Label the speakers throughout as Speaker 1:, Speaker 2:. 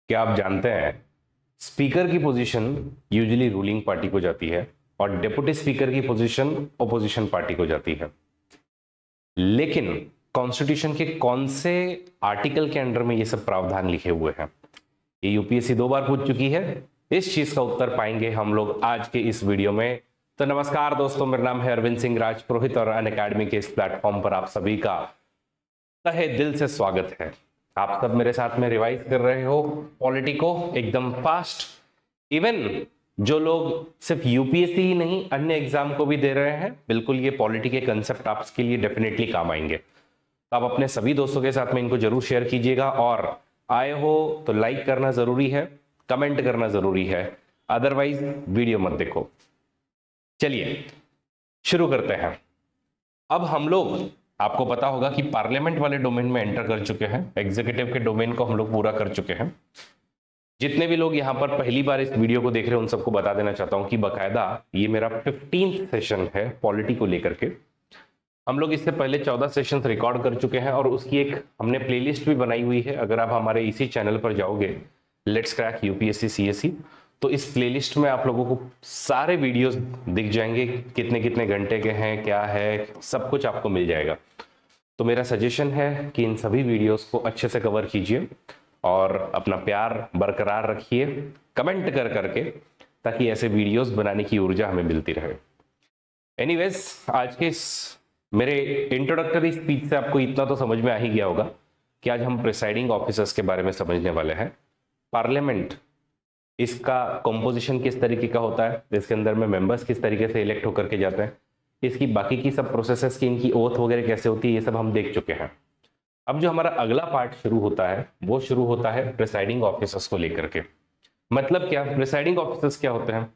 Speaker 1: क्या आप जानते हैं स्पीकर की पोजीशन यूजुअली रूलिंग पार्टी को जाती है और डिप्टी स्पीकर की पोजीशन ओपोजिशन पार्टी को जाती है। लेकिन कॉन्स्टिट्यूशन के कौन से आर्टिकल के अंडर में ये सब प्रावधान लिखे हुए हैं, ये यूपीएससी 2 बार पूछ चुकी है। इस चीज का उत्तर पाएंगे हम लोग आज के इस वीडियो में। तो नमस्कार दोस्तों, मेरा नाम है अरविंद सिंह राजपुरोहित और अनअकैडमी के इस प्लेटफॉर्म पर आप सभी का तहे दिल से स्वागत है। आप सब मेरे साथ में रिवाइज कर रहे हो पॉलिटी को एकदम फास्ट। इवन जो लोग सिर्फ यूपीएससी ही नहीं अन्य एग्जाम को भी दे रहे हैं, बिल्कुल ये पॉलिटी के कंसेप्ट आपके लिए डेफिनेटली काम आएंगे। तो आप अपने सभी दोस्तों के साथ में इनको जरूर शेयर कीजिएगा और आए हो तो लाइक करना जरूरी है, कमेंट करना जरूरी है, अदरवाइज वीडियो मत देखो। चलिए शुरू करते हैं। अब हम लोग, आपको पता होगा कि पार्लियामेंट वाले डोमेन में एंटर कर चुके हैं, एग्जीक्यूटिव के डोमेन को हम लोग पूरा कर चुके हैं। जितने भी लोग यहाँ पर पहली बार इस वीडियो को देख रहे हैं उन सबको बता देना चाहता हूं कि बकायदा ये मेरा 15th सेशन है पॉलिटी को लेकर के। हम लोग इससे पहले 14 सेशन रिकॉर्ड कर चुके हैं और उसकी एक हमने प्लेलिस्ट भी बनाई हुई है। अगर आप हमारे इसी चैनल पर जाओगे, लेट्स क्रैक यूपीएससी सीएससी, तो इस प्लेलिस्ट में आप लोगों को सारे वीडियोस दिख जाएंगे, कितने कितने घंटे के हैं, क्या है, सब कुछ आपको मिल जाएगा। तो मेरा सजेशन है कि इन सभी वीडियोस को अच्छे से कवर कीजिए और अपना प्यार बरकरार रखिए कमेंट कर करके, ताकि ऐसे वीडियोस बनाने की ऊर्जा हमें मिलती रहे। एनीवेज, आज के इस मेरे इंट्रोडक्टरी स्पीच से आपको इतना तो समझ में आ ही गया होगा कि आज हम प्रिसाइडिंग ऑफिसर्स के बारे में समझने वाले हैं। पार्लियामेंट, इसका कंपोजिशन किस तरीके का होता है, इसके अंदर में मेंबर्स किस तरीके से इलेक्ट होकर के जाते हैं, इसकी बाकी की सब प्रोसेसेस की, इनकी ओथ वगैरह कैसे होती है, ये सब हम देख चुके हैं। अब जो हमारा अगला पार्ट शुरू होता है वो शुरू होता है प्रिसाइडिंग ऑफिसर्स को लेकर के। मतलब क्या, प्रिसाइडिंग ऑफिसर्स क्या होते हैं?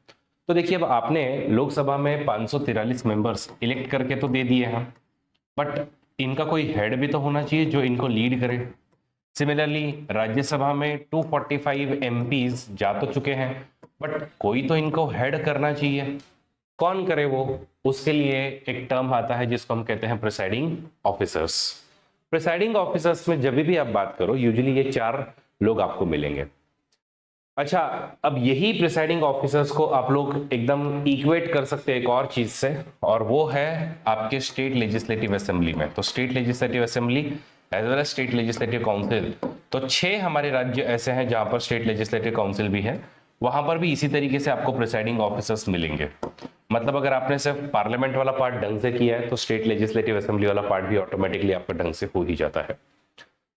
Speaker 1: तो देखिए, अब आपने लोकसभा में 543 मेंबर्स इलेक्ट करके तो दे दिए हैं, बट इनका कोई हेड भी तो होना चाहिए जो इनको लीड करे। सिमिलरली राज्यसभा में 245 एमपीज जा तो चुके हैं, बट कोई तो इनको हेड करना चाहिए। कौन करे वो? उसके लिए एक टर्म आता है जिसको हम कहते हैं प्रिसाइडिंग ऑफिसर्स। प्रिसाइडिंग ऑफिसर्स में जब भी आप बात करो, यूजुअली ये 4 लोग आपको मिलेंगे। अच्छा, अब यही प्रिसाइडिंग ऑफिसर्स को आप लोग एकदम इक्वेट कर सकते हैं एक और चीज से, और वो है आपके स्टेट लेजिस्लेटिव असेंबली में। तो state legislative assembly as well as state legislative council, तो 6 हमारे राज्य ऐसे हैं जहां पर स्टेट लेजिस्लेटिव काउंसिल भी है। वहां पर भी इसी तरीके से आपको प्रिसाइडिंग ऑफिसर्स मिलेंगे। मतलब अगर आपने सिर्फ पार्लियामेंट वाला पार्ट ढंग से किया है तो स्टेट लेजिस्लेटिव असेंबली वाला पार्ट भी ऑटोमेटिकली आपका ढंग से हो ही जाता है।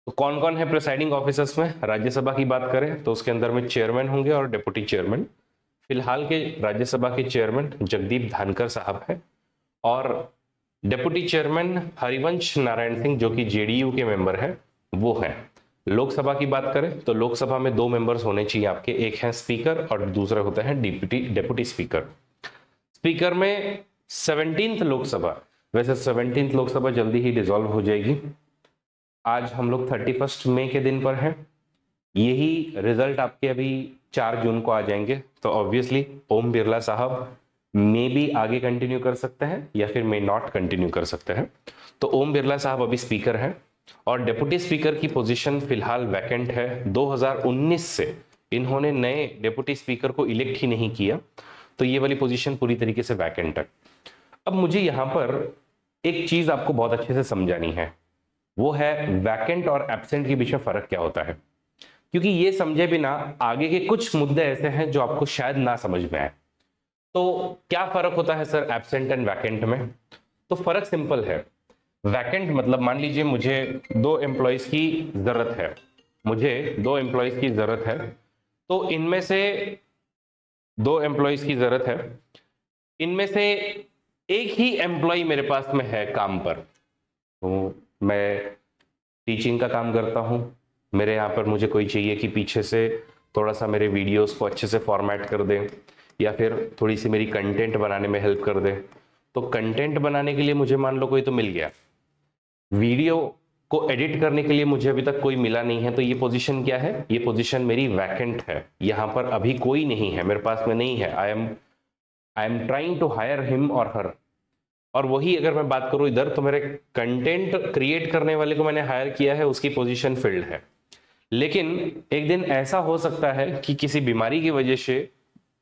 Speaker 1: तो कौन कौन है प्रिसाइडिंग ऑफिसर्स में? राज्यसभा की बात करें तो उसके अंदर में चेयरमैन होंगे और डिप्टी चेयरमैन। फिलहाल के राज्यसभा के चेयरमैन जगदीप धनखड़ साहब हैं, और डिप्टी चेयरमैन हरिवंश नारायण सिंह जो कि जेडीयू के मेंबर हैं, वो हैं। लोकसभा की बात करें तो लोकसभा में 2 मेंबर्स होने चाहिए आपके, एक है स्पीकर और दूसरे होते हैं डिप्टी स्पीकर। स्पीकर में 17th लोकसभा, वैसे 17th लोकसभा जल्दी ही डिसॉल्व हो जाएगी। आज हम लोग 31 मई के दिन पर हैं। यही रिजल्ट आपके अभी 4 जून को आ जाएंगे। तो ऑब्वियसली ओम बिरला साहब मे भी आगे कंटिन्यू कर सकते हैं या फिर मे नॉट कंटिन्यू कर सकते हैं। तो ओम बिरला साहब अभी स्पीकर हैं और डिप्टी स्पीकर की पोजीशन फिलहाल वैकेंट है। 2019 से इन्होंने नए डिप्टी स्पीकर को इलेक्ट ही नहीं किया, तो ये वाली पोजीशन पूरी तरीके से वैकेंट है। अब मुझे यहां पर एक चीज आपको बहुत अच्छे से समझानी है, वो है वैकेंट और एब्सेंट के बीच में फर्क क्या होता है। क्योंकि ये समझे बिना आगे के कुछ मुद्दे ऐसे हैं जो आपको शायद ना समझ में आए। तो क्या फर्क होता है सर एब्सेंट एंड वैकेंट में? तो फर्क सिंपल है। वैकेंट मतलब मान लीजिए मुझे 2 एम्प्लॉयज की जरूरत है, तो इनमें से 2 एम्प्लॉयज की जरूरत है, इनमें से एक ही एम्प्लॉय मेरे पास में है काम पर। तो मैं टीचिंग का काम करता हूं, मेरे यहाँ पर मुझे कोई चाहिए कि पीछे से थोड़ा सा मेरे वीडियोस को अच्छे से फॉर्मेट कर दे या फिर थोड़ी सी मेरी कंटेंट बनाने में हेल्प कर दे। तो कंटेंट बनाने के लिए मुझे मान लो कोई तो मिल गया, वीडियो को एडिट करने के लिए मुझे अभी तक कोई मिला नहीं है। तो ये पोजीशन क्या है? ये पोजीशन मेरी वैकेंट है, यहाँ पर अभी कोई नहीं है, मेरे पास में नहीं है। I am trying to hire him or her. और वही अगर मैं बात करूं इधर, तो मेरे कंटेंट क्रिएट करने वाले को मैंने हायर किया है, उसकी पोजीशन फिल्ड है। लेकिन एक दिन ऐसा हो सकता है कि किसी बीमारी की वजह से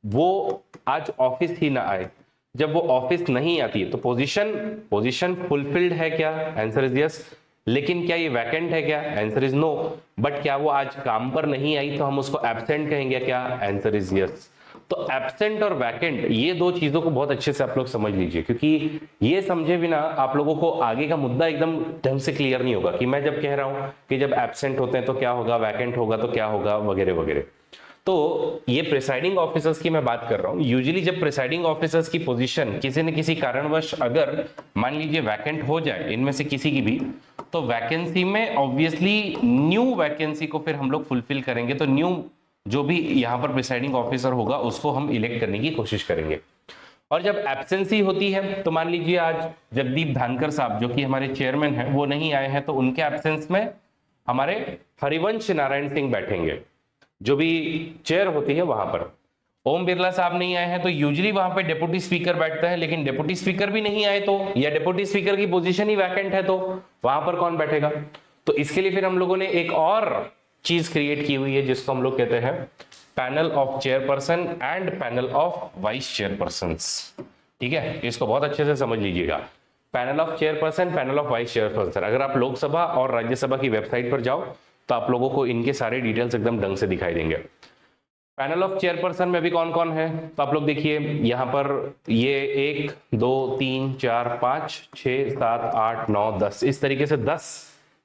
Speaker 1: वो आज ऑफिस ही ना आए। जब वो ऑफिस नहीं आती है तो पोजीशन पोजीशन फुलफिल्ड है क्या? Answer is yes. लेकिन क्या ये वैकेंट है क्या? Answer is no. बट क्या वो आज काम पर नहीं आई तो हम उसको एब्सेंट कहेंगे क्या? Answer is yes. तो एब्सेंट और वैकेंट ये दो चीजों को बहुत अच्छे से आप लोग समझ लीजिए, क्योंकि ये समझे बिना आप लोगों को आगे का मुद्दा एकदम ढंग से क्लियर नहीं होगा कि मैं जब कह रहा हूं कि जब एब्सेंट होते हैं तो क्या होगा, वैकेंट होगा तो क्या होगा, वगैरह वगैरह। तो ये प्रिसाइडिंग ऑफिसर्स की मैं बात कर रहा हूं। यूजुअली जब प्रिसाइडिंग ऑफिसर्स की पोजीशन किसी न किसी कारणवश अगर मान लीजिए वैकेंट हो जाए इनमें से किसी की भी, तो वैकेंसी में ऑब्वियसली न्यू वैकेंसी को फिर हम लोग फुलफिल करेंगे। तो न्यू जो भी यहां पर प्रिसाइडिंग ऑफिसर होगा उसको हम इलेक्ट करने की कोशिश करेंगे। और जब एब्सेंसी होती है तो मान लीजिए आज जगदीप धानकर साहब जो कि हमारे चेयरमैन हैं वो नहीं आए हैं, तो उनके एब्सेंस में हमारे हरिवंश नारायण सिंह बैठेंगे जो भी चेयर होती है वहां पर। ओम बिरला साहब नहीं आए हैं तो यूजुअली वहां पे डेप्यूटी स्पीकर बैठता है, लेकिन डेप्यूटी स्पीकर भी नहीं आए तो, या डेप्यूटी स्पीकर की पोजीशन ही वैकेंट है तो वहां पर कौन बैठेगा? तो इसके लिए फिर हम लोगों ने एक और चीज क्रिएट की हुई है जिसको हम लोग कहते हैं panel of chairperson and panel of vice chairperson. ठीक है, इसको बहुत अच्छे से समझ लीजिएगा। Panel of chairperson, panel of vice chairperson. अगर आप लोकसभा और राज्यसभा की वेबसाइट पर जाओ तो आप लोगों को इनके सारे डिटेल्स एकदम ढंग से दिखाई देंगे। पैनल ऑफ चेयरपर्सन में भी कौन कौन है तो आप लोग देखिए यहां पर, ये 1 2 3 4 5 6 7 8 9 10 इस तरीके से 10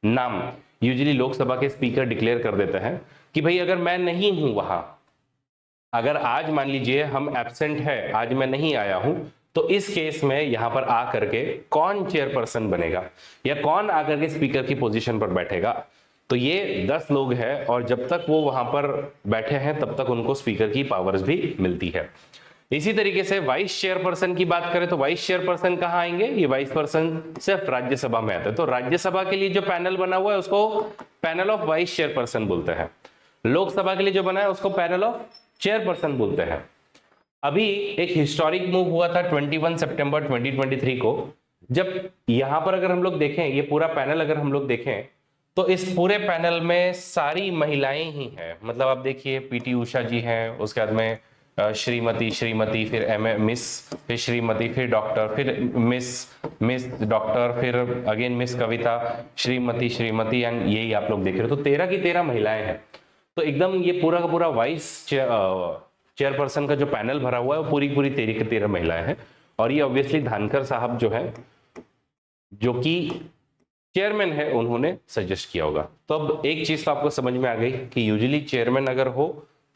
Speaker 1: नाम यूजुअली लोकसभा के स्पीकर डिक्लेयर कर देते हैं कि भाई अगर मैं नहीं हूं वहां, अगर आज मान लीजिए हम एब्सेंट है, आज मैं नहीं आया हूं, तो इस केस में यहां पर आ करके कौन चेयरपर्सन बनेगा या कौन आकर के स्पीकर की पोजीशन पर बैठेगा, तो ये 10 लोग हैं और जब तक वो वहां पर बैठे हैं तब तक उनको स्पीकर की पावर्स भी मिलती है। इसी तरीके से वाइस चेयरपर्सन की बात करें तो वाइस चेयरपर्सन कहां आएंगे? ये वाइस पर्सन सिर्फ राज्यसभा में आते हैं, तो राज्यसभा के लिए जो पैनल बना हुआ है उसको पैनल ऑफ वाइस चेयरपर्सन बोलते हैं। लोकसभा के लिए जो बना है उसको पैनल ऑफ चेयरपर्सन बोलते हैं। अभी एक हिस्टोरिक मूव हुआ था 21 सितंबर 2023 को, जब यहां पर अगर हम लोग देखें ये पूरा पैनल अगर हम लोग देखें तो इस पूरे पैनल में सारी महिलाएं ही हैं। मतलब आप देखिए पीटी उषा जी हैं, उसके बाद में श्रीमती, फिर मिस, फिर श्रीमती, फिर डॉक्टर, फिर मिस डॉक्टर, फिर again miss Kavita, Shrimati and यही आप लोग देख रहे हो। तो 13 की 13 महिलाएं हैं। तो एकदम ये पूरा का पूरा वाइस चेयरपर्सन का जो पैनल भरा हुआ है वो पूरी 13 की 13 महिलाएं हैं। और ये ऑब्वियसली धानकर साहब जो है जो कि चेयरमैन है उन्होंने सजेस्ट किया होगा। तो अब एक चीज तो आपको समझ में आ गई कि यूजुअली चेयरमैन अगर हो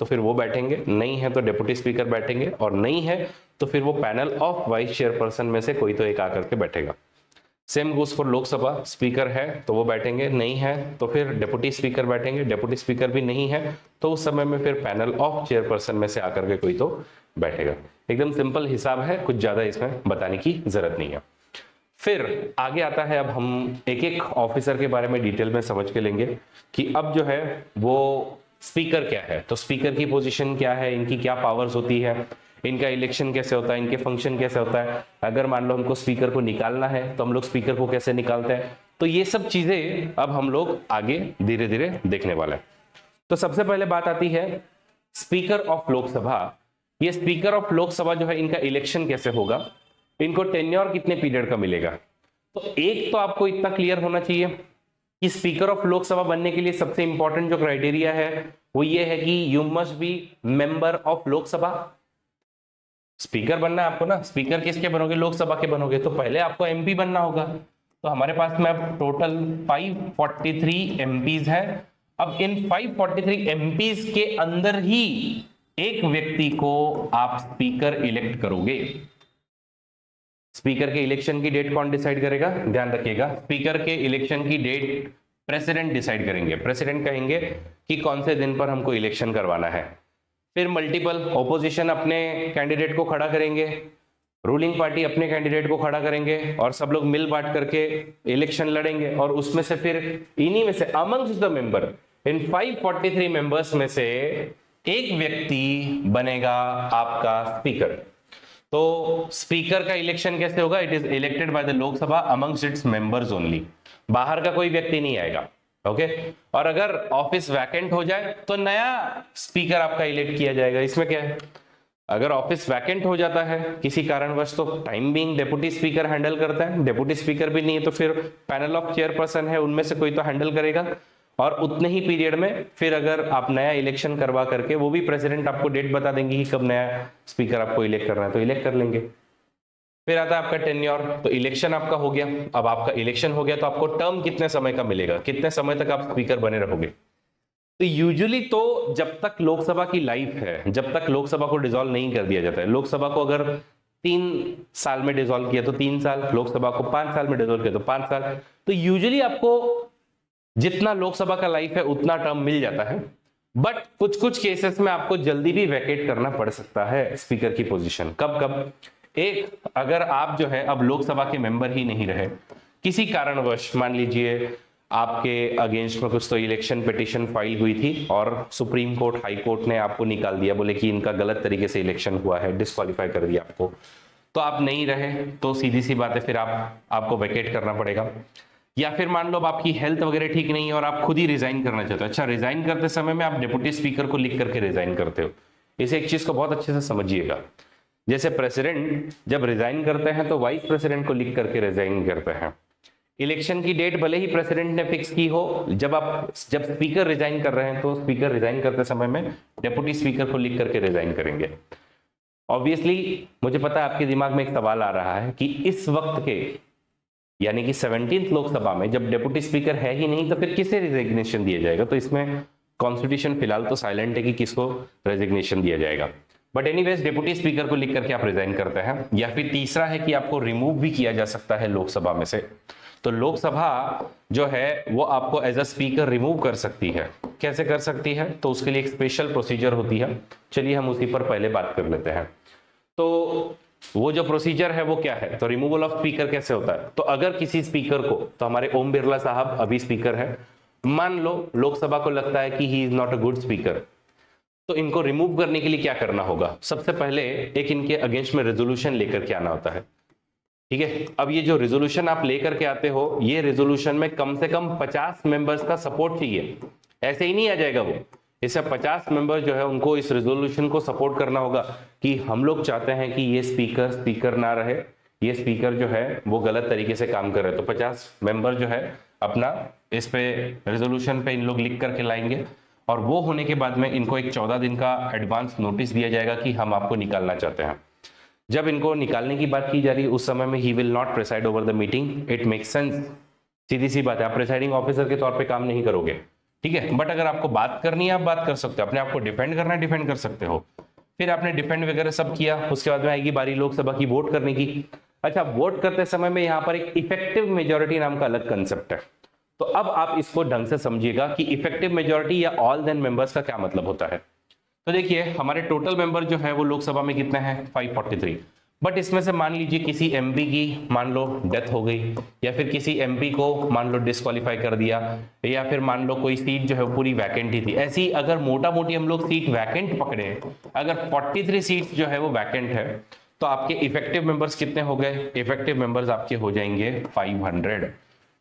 Speaker 1: तो फिर वो बैठेंगे, नहीं है तो डेप्यूटी स्पीकर बैठेंगे, और नहीं है तो फिर वो पैनल ऑफ वाइस चेयरपर्सन में से कोई तो एक आकर के बैठेगा। Same goes for Lok Sabha, speaker है तो वो बैठेंगे, नहीं है तो फिर डेप्यूटी स्पीकर बैठेंगे, डेप्यूटी स्पीकर भी नहीं है तो उस समय में फिर पैनल ऑफ चेयरपर्सन में से आकर के कोई तो बैठेगा। एकदम सिंपल हिसाब है, कुछ ज्यादा इसमें बताने की जरूरत नहीं है। फिर आगे आता है, अब हम एक एक ऑफिसर के बारे में डिटेल में समझ के लेंगे कि अब जो है वो स्पीकर क्या है, तो स्पीकर की पोजीशन क्या है, इनकी क्या पावर्स होती है, इनका इलेक्शन कैसे होता है, इनके फंक्शन कैसे होता है, अगर मान लो हमको स्पीकर को निकालना है तो हम लोग स्पीकर को कैसे निकालते हैं, तो ये सब चीजें अब हम लोग आगे धीरे धीरे देखने वाले हैं। तो सबसे पहले बात आती है स्पीकर ऑफ लोकसभा। ये स्पीकर ऑफ लोकसभा जो है इनका इलेक्शन कैसे होगा, इनको टेन्योर कितने पीरियड का मिलेगा। तो एक तो आपको इतना क्लियर होना चाहिए कि स्पीकर ऑफ लोकसभा बनने के लिए सबसे इंपॉर्टेंट जो क्राइटेरिया है वो ये है कि you must be member of Lok Sabha. Speaker बनना है आपको ना, स्पीकर किसके बनोगे? लोकसभा के बनोगे, तो पहले आपको एमपी बनना होगा। तो हमारे पास में अब टोटल 543 एमपीज है। अब इन 543 एमपीज के अंदर ही एक व्यक्ति को आप स्पीकर इलेक्ट करोगे। स्पीकर के इलेक्शन की डेट कौन डिसाइड करेगा? ध्यान रखिएगा, स्पीकर के इलेक्शन की डेट प्रेसिडेंट डिसाइड करेंगे। प्रेसिडेंट कहेंगे कि कौन से दिन पर हमको इलेक्शन करवाना है। फिर मल्टीपल ऑपोजिशन अपने कैंडिडेट को खड़ा करेंगे, रूलिंग पार्टी अपने कैंडिडेट को खड़ा करेंगे और सब लोग मिल बांट करके इलेक्शन लड़ेंगे। और उसमें से फिर इन्हीं में से amongst the member, in 543 members में से एक व्यक्ति बनेगा आपका स्पीकर। तो स्पीकर का इलेक्शन कैसे होगा? It is elected by the Lok Sabha amongst its members only. बाहर का कोई व्यक्ति नहीं आएगा। ओके। और अगर ऑफिस वैकेंट हो जाए तो नया स्पीकर आपका इलेक्ट किया जाएगा। इसमें क्या है, अगर ऑफिस वैकेंट हो जाता है किसी कारणवश तो time being deputy speaker handle करता है, डेप्यूटी स्पीकर भी नहीं है तो फिर पैनल ऑफ चेयरपर्सन है उनमें से कोई तो हैंडल करेगा, और उतने ही पीरियड में फिर अगर आप नया इलेक्शन करवा करके, वो भी प्रेसिडेंट आपको डेट बता देंगे कि कब नया स्पीकर आपको इलेक्ट करना है तो इलेक्ट कर लेंगे। फिर आता है आपका टेन्योर, तो इलेक्शन आपका हो गया। अब आपका इलेक्शन हो गया तो आपको टर्म कितने समय का मिलेगा, कितने समय तक आप स्पीकर बने रहोगे। तो यूजुअली तो जब तक लोकसभा की लाइफ है, जब तक लोकसभा को डिसॉल्व नहीं कर दिया जाता है, लोकसभा को अगर 3 साल में डिसॉल्व किया तो 3 साल, लोकसभा को 5 साल में डिसॉल्व किया तो 5 साल, तो यूजुअली आपको जितना लोकसभा का लाइफ है उतना टर्म मिल जाता है। बट कुछ कुछ केसेस में आपको जल्दी भी वैकेट करना पड़ सकता है स्पीकर की पोजीशन। कब कब, एक, अगर आप जो है अब लोकसभा के मेंबर ही नहीं रहे, किसी कारणवश मान लीजिए आपके अगेंस्ट में कुछ तो इलेक्शन पिटीशन फाइल हुई थी और सुप्रीम कोर्ट, हाई कोर्ट ने आपको निकाल दिया, बोले कि इनका गलत तरीके से इलेक्शन हुआ है, डिस्क्वालीफाई कर दिया आपको, तो आप नहीं रहे तो सीधी सी बात है फिर आपको वैकेट करना पड़ेगा। या फिर मान लो आपकी हेल्थ वगैरह ठीक नहीं है और आप खुद ही रिजाइन करना चाहते हो। अच्छा, रिजाइन करते समय में आप डिप्टी स्पीकर को लिख करके रिजाइन करते हो। इसे एक चीज को बहुत अच्छे से समझिएगा, जैसे प्रेसिडेंट जब रिजाइन करते हैं तो वाइस प्रेसिडेंट को लिख करके रिजाइन करते हैं। इलेक्शन की डेट भले ही प्रेसिडेंट ने फिक्स की हो, जब स्पीकर रिजाइन कर रहे हैं तो स्पीकर रिजाइन करते समय में डेप्यूटी स्पीकर को लिख करके रिजाइन करेंगे। ऑब्वियसली मुझे पता है आपके दिमाग में एक सवाल आ रहा है कि इस वक्त के यानी कि 17th लोकसभा में जब डेप्यूटी स्पीकर है ही नहीं तो फिर किसे रेजिग्नेशन दिया जाएगा। तो इसमें कॉन्स्टिट्यूशन फिलहाल तो साइलेंट है कि किसको रेजिग्नेशन दिया जाएगा। बट एनीवेज डेप्यूटी स्पीकर को लिख करके आप रिजाइन करते हैं। या फिर तीसरा है कि आपको रिमूव भी किया जा सकता है लोकसभा में से। तो लोकसभा जो है वो आपको एज अ स्पीकर रिमूव कर सकती है। कैसे कर सकती है, तो उसके लिए एक स्पेशल प्रोसीजर होती है। चलिए हम उसी पर पहले बात कर लेते हैं। तो वो जो प्रोसीजर है वो क्या है, तो रिमूवल ऑफ स्पीकर कैसे होता है। तो अगर किसी स्पीकर को, तो हमारे ओम बिरला साहब अभी स्पीकर है, मान लो लोकसभा को लगता है कि ही is not a good speaker, तो इनको रिमूव करने के लिए क्या करना होगा, सबसे पहले एक इनके अगेंस्ट में रेजोल्यूशन लेकर के आना होता है। ठीक है, अब ये जो रेजोल्यूशन आप लेकर के आते हो, ये रेजोल्यूशन में कम से कम 50 मेंबर्स का सपोर्ट चाहिए। ऐसे ही नहीं आ जाएगा वो, इससे 50 मेंबर जो है उनको इस रेजोल्यूशन को सपोर्ट करना होगा कि हम लोग चाहते हैं कि ये स्पीकर ना रहे, ये स्पीकर जो है वो गलत तरीके से काम कर रहे हैं। तो 50 मेंबर जो है अपना इस पे रेजोल्यूशन पे इन लोग लिख करके लाएंगे, और वो होने के बाद में इनको एक 14 दिन का एडवांस नोटिस दिया जाएगा कि हम आपको निकालना चाहते हैं। जब इनको निकालने की बात की जा रही है उस समय में he will not preside over the meeting, it makes sense. सीधी सी बात है, आप प्रेसाइडिंग ऑफिसर के तौर पे काम नहीं करोगे, ठीक है। बट अगर आपको बात करनी है आप बात कर सकते हो, अपने आप को डिफेंड करना है डिफेंड कर सकते हो। फिर आपने डिफेंड वगैरह सब किया, उसके बाद में आएगी बारी लोकसभा की वोट करने की। अच्छा, वोट करते समय में यहाँ पर एक इफेक्टिव मेजोरिटी नाम का अलग कंसेप्ट है। तो अब आप इसको ढंग से समझिएगा कि इफेक्टिव मेजोरिटी या ऑल देन मेंबर्स का क्या मतलब होता है। तो देखिए हमारे टोटल मेंबर जो है वो लोकसभा में कितने हैं, 543। बट इसमें से मान लीजिए किसी एमपी की मान लो डेथ हो गई, या फिर किसी एमपी को मान लो डिस्क्वालीफाई कर दिया, या फिर मान लो कोई सीट जो है पूरी वैकेंट ही थी। ऐसी अगर मोटा मोटी हम लोग सीट वैकेंट पकड़े, अगर 43 सीट जो है वो वैकेंट है, तो आपके इफेक्टिव मेंबर्स कितने हो गए, इफेक्टिव मेंबर्स आपके हो जाएंगे 500।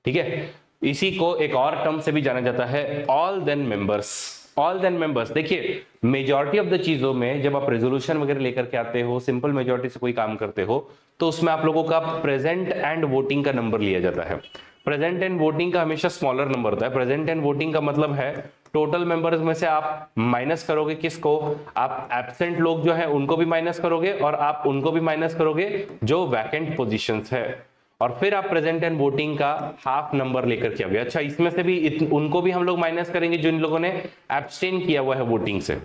Speaker 1: ठीक है, इसी को एक और टर्म से भी जाना जाता है, all then members. All then members, देखिए मेजॉरिटी ऑफ द चीजों में जब आप रेजोल्यूशन वगैरह लेकर के आते हो, सिंपल मेजॉरिटी से कोई काम करते हो, तो उसमें आप लोगों का प्रेजेंट एंड वोटिंग का नंबर लिया जाता है। प्रेजेंट एंड वोटिंग का हमेशा स्मॉलर नंबर होता है। प्रेजेंट एंड वोटिंग का मतलब है टोटल मेंबर्स में से आप माइनस करोगे किसको, आप एब्सेंट लोग जो है उनको भी माइनस करोगे, और आप उनको भी माइनस करोगे जो वैकेंट पोजीशंस है, और फिर आप प्रेजेंट एंड वोटिंग का हाफ नंबर लेकर के आओगे। अच्छा, इसमें से भी उनको भी हम लोग माइनस करेंगे जो इन लोगों ने एब्सटेन किया हुआ है वोटिंग से।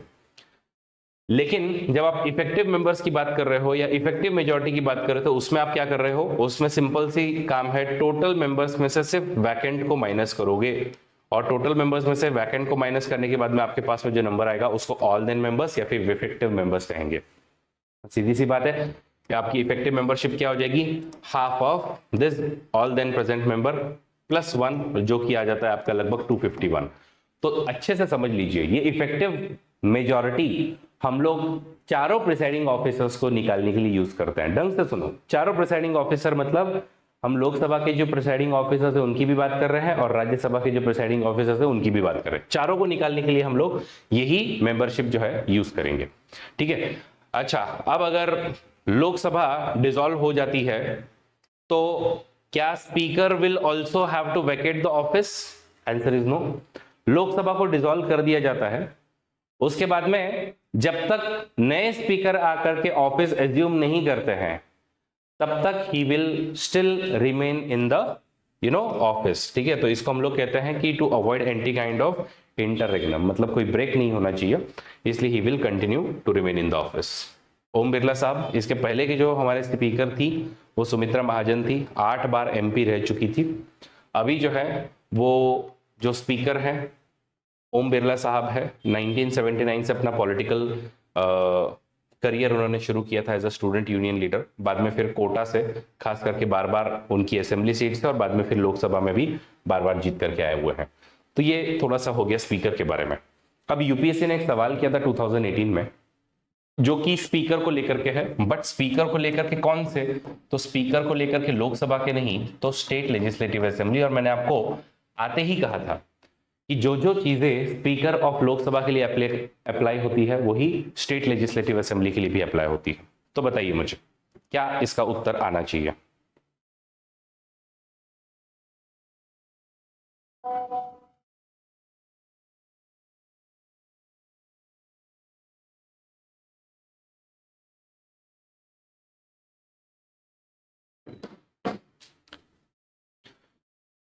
Speaker 1: लेकिन जब आप इफेक्टिव मेंबर्स की बात कर रहे हो या इफेक्टिव मेजॉरिटी की बात कर रहे हो, तो उसमें आप क्या कर रहे हो, उसमें सिंपल सी काम है, टोटल मेंबर्स में से सिर्फ वैकेंट को माइनस करोगे, और टोटल मेंबर्स में से वैकेंट को माइनस करने के बाद में आपके पास में जो नंबर आएगा उसको ऑल देन मेंबर्स या फिर इफेक्टिव मेंबर्स कहेंगे। सीधी सी बात है कि आपकी इफेक्टिव मेंबरशिप क्या हो जाएगी, half of this all then present member plus 1, जो कि आ जाता है आपका लगभग 251। तो अच्छे से समझ लीजिए, ये इफेक्टिव मेजॉरिटी हम लोग चारों प्रिसाइडिंग ऑफिसर्स को निकालने के लिए यूज करते हैं। ढंग से सुनो, चारों प्रिसाइडिंग ऑफिसर मतलब हम लोकसभा के जो प्रिसाइडिंग ऑफिसर्स है उनकी भी बात कर रहे हैं और राज्यसभा के जो प्रिसाइडिंग ऑफिसर्स है उनकी भी बात कर रहे हैं। चारों को निकालने के लिए हम लोग यही मेंबरशिप जो है यूज करेंगे। ठीक है, अच्छा अब अगर लोकसभा डिसॉल्व हो जाती है तो क्या speaker will also have to vacate the office? Answer is no. Lok Sabha को डिसॉल्व कर दिया जाता है, उसके बाद में जब तक नए स्पीकर आकर के ऑफिस एज्यूम नहीं करते हैं तब तक he will still remain in the office. ठीक है, तो इसको हम लोग कहते हैं कि to avoid any kind of interregnum, मतलब कोई ब्रेक नहीं होना चाहिए, इसलिए he will continue to remain in the office. Om Birla sahab, इसके पहले की जो हमारे स्पीकर थी वो सुमित्रा महाजन थी, 8 बार एमपी रह चुकी थी। अभी जो है वो जो स्पीकर है ओम बिरला साहब है, 1979 से अपना पॉलिटिकल करियर उन्होंने शुरू किया था as a student union leader, बाद में फिर कोटा से खास करके बार बार उनकी असेंबली सीट से और बाद में फिर लोकसभा में भी बार बार जीत करके आए हुए हैं। तो ये थोड़ा सा हो गया स्पीकर के बारे में। अब यूपीएससी ने एक सवाल किया था 2018 में जो कि स्पीकर को लेकर के है, बट स्पीकर को लेकर के कौन से? तो स्पीकर को लेकर के लोकसभा के नहीं तो स्टेट लेजिस्लेटिव असेंबली। और मैंने आपको आते ही कहा था कि जो जो चीजें स्पीकर ऑफ लोकसभा के लिए अप्लाई होती है वही स्टेट लेजिस्लेटिव असेंबली के लिए भी अप्लाई होती है। तो बताइए मुझे क्या इसका उत्तर आना चाहिए?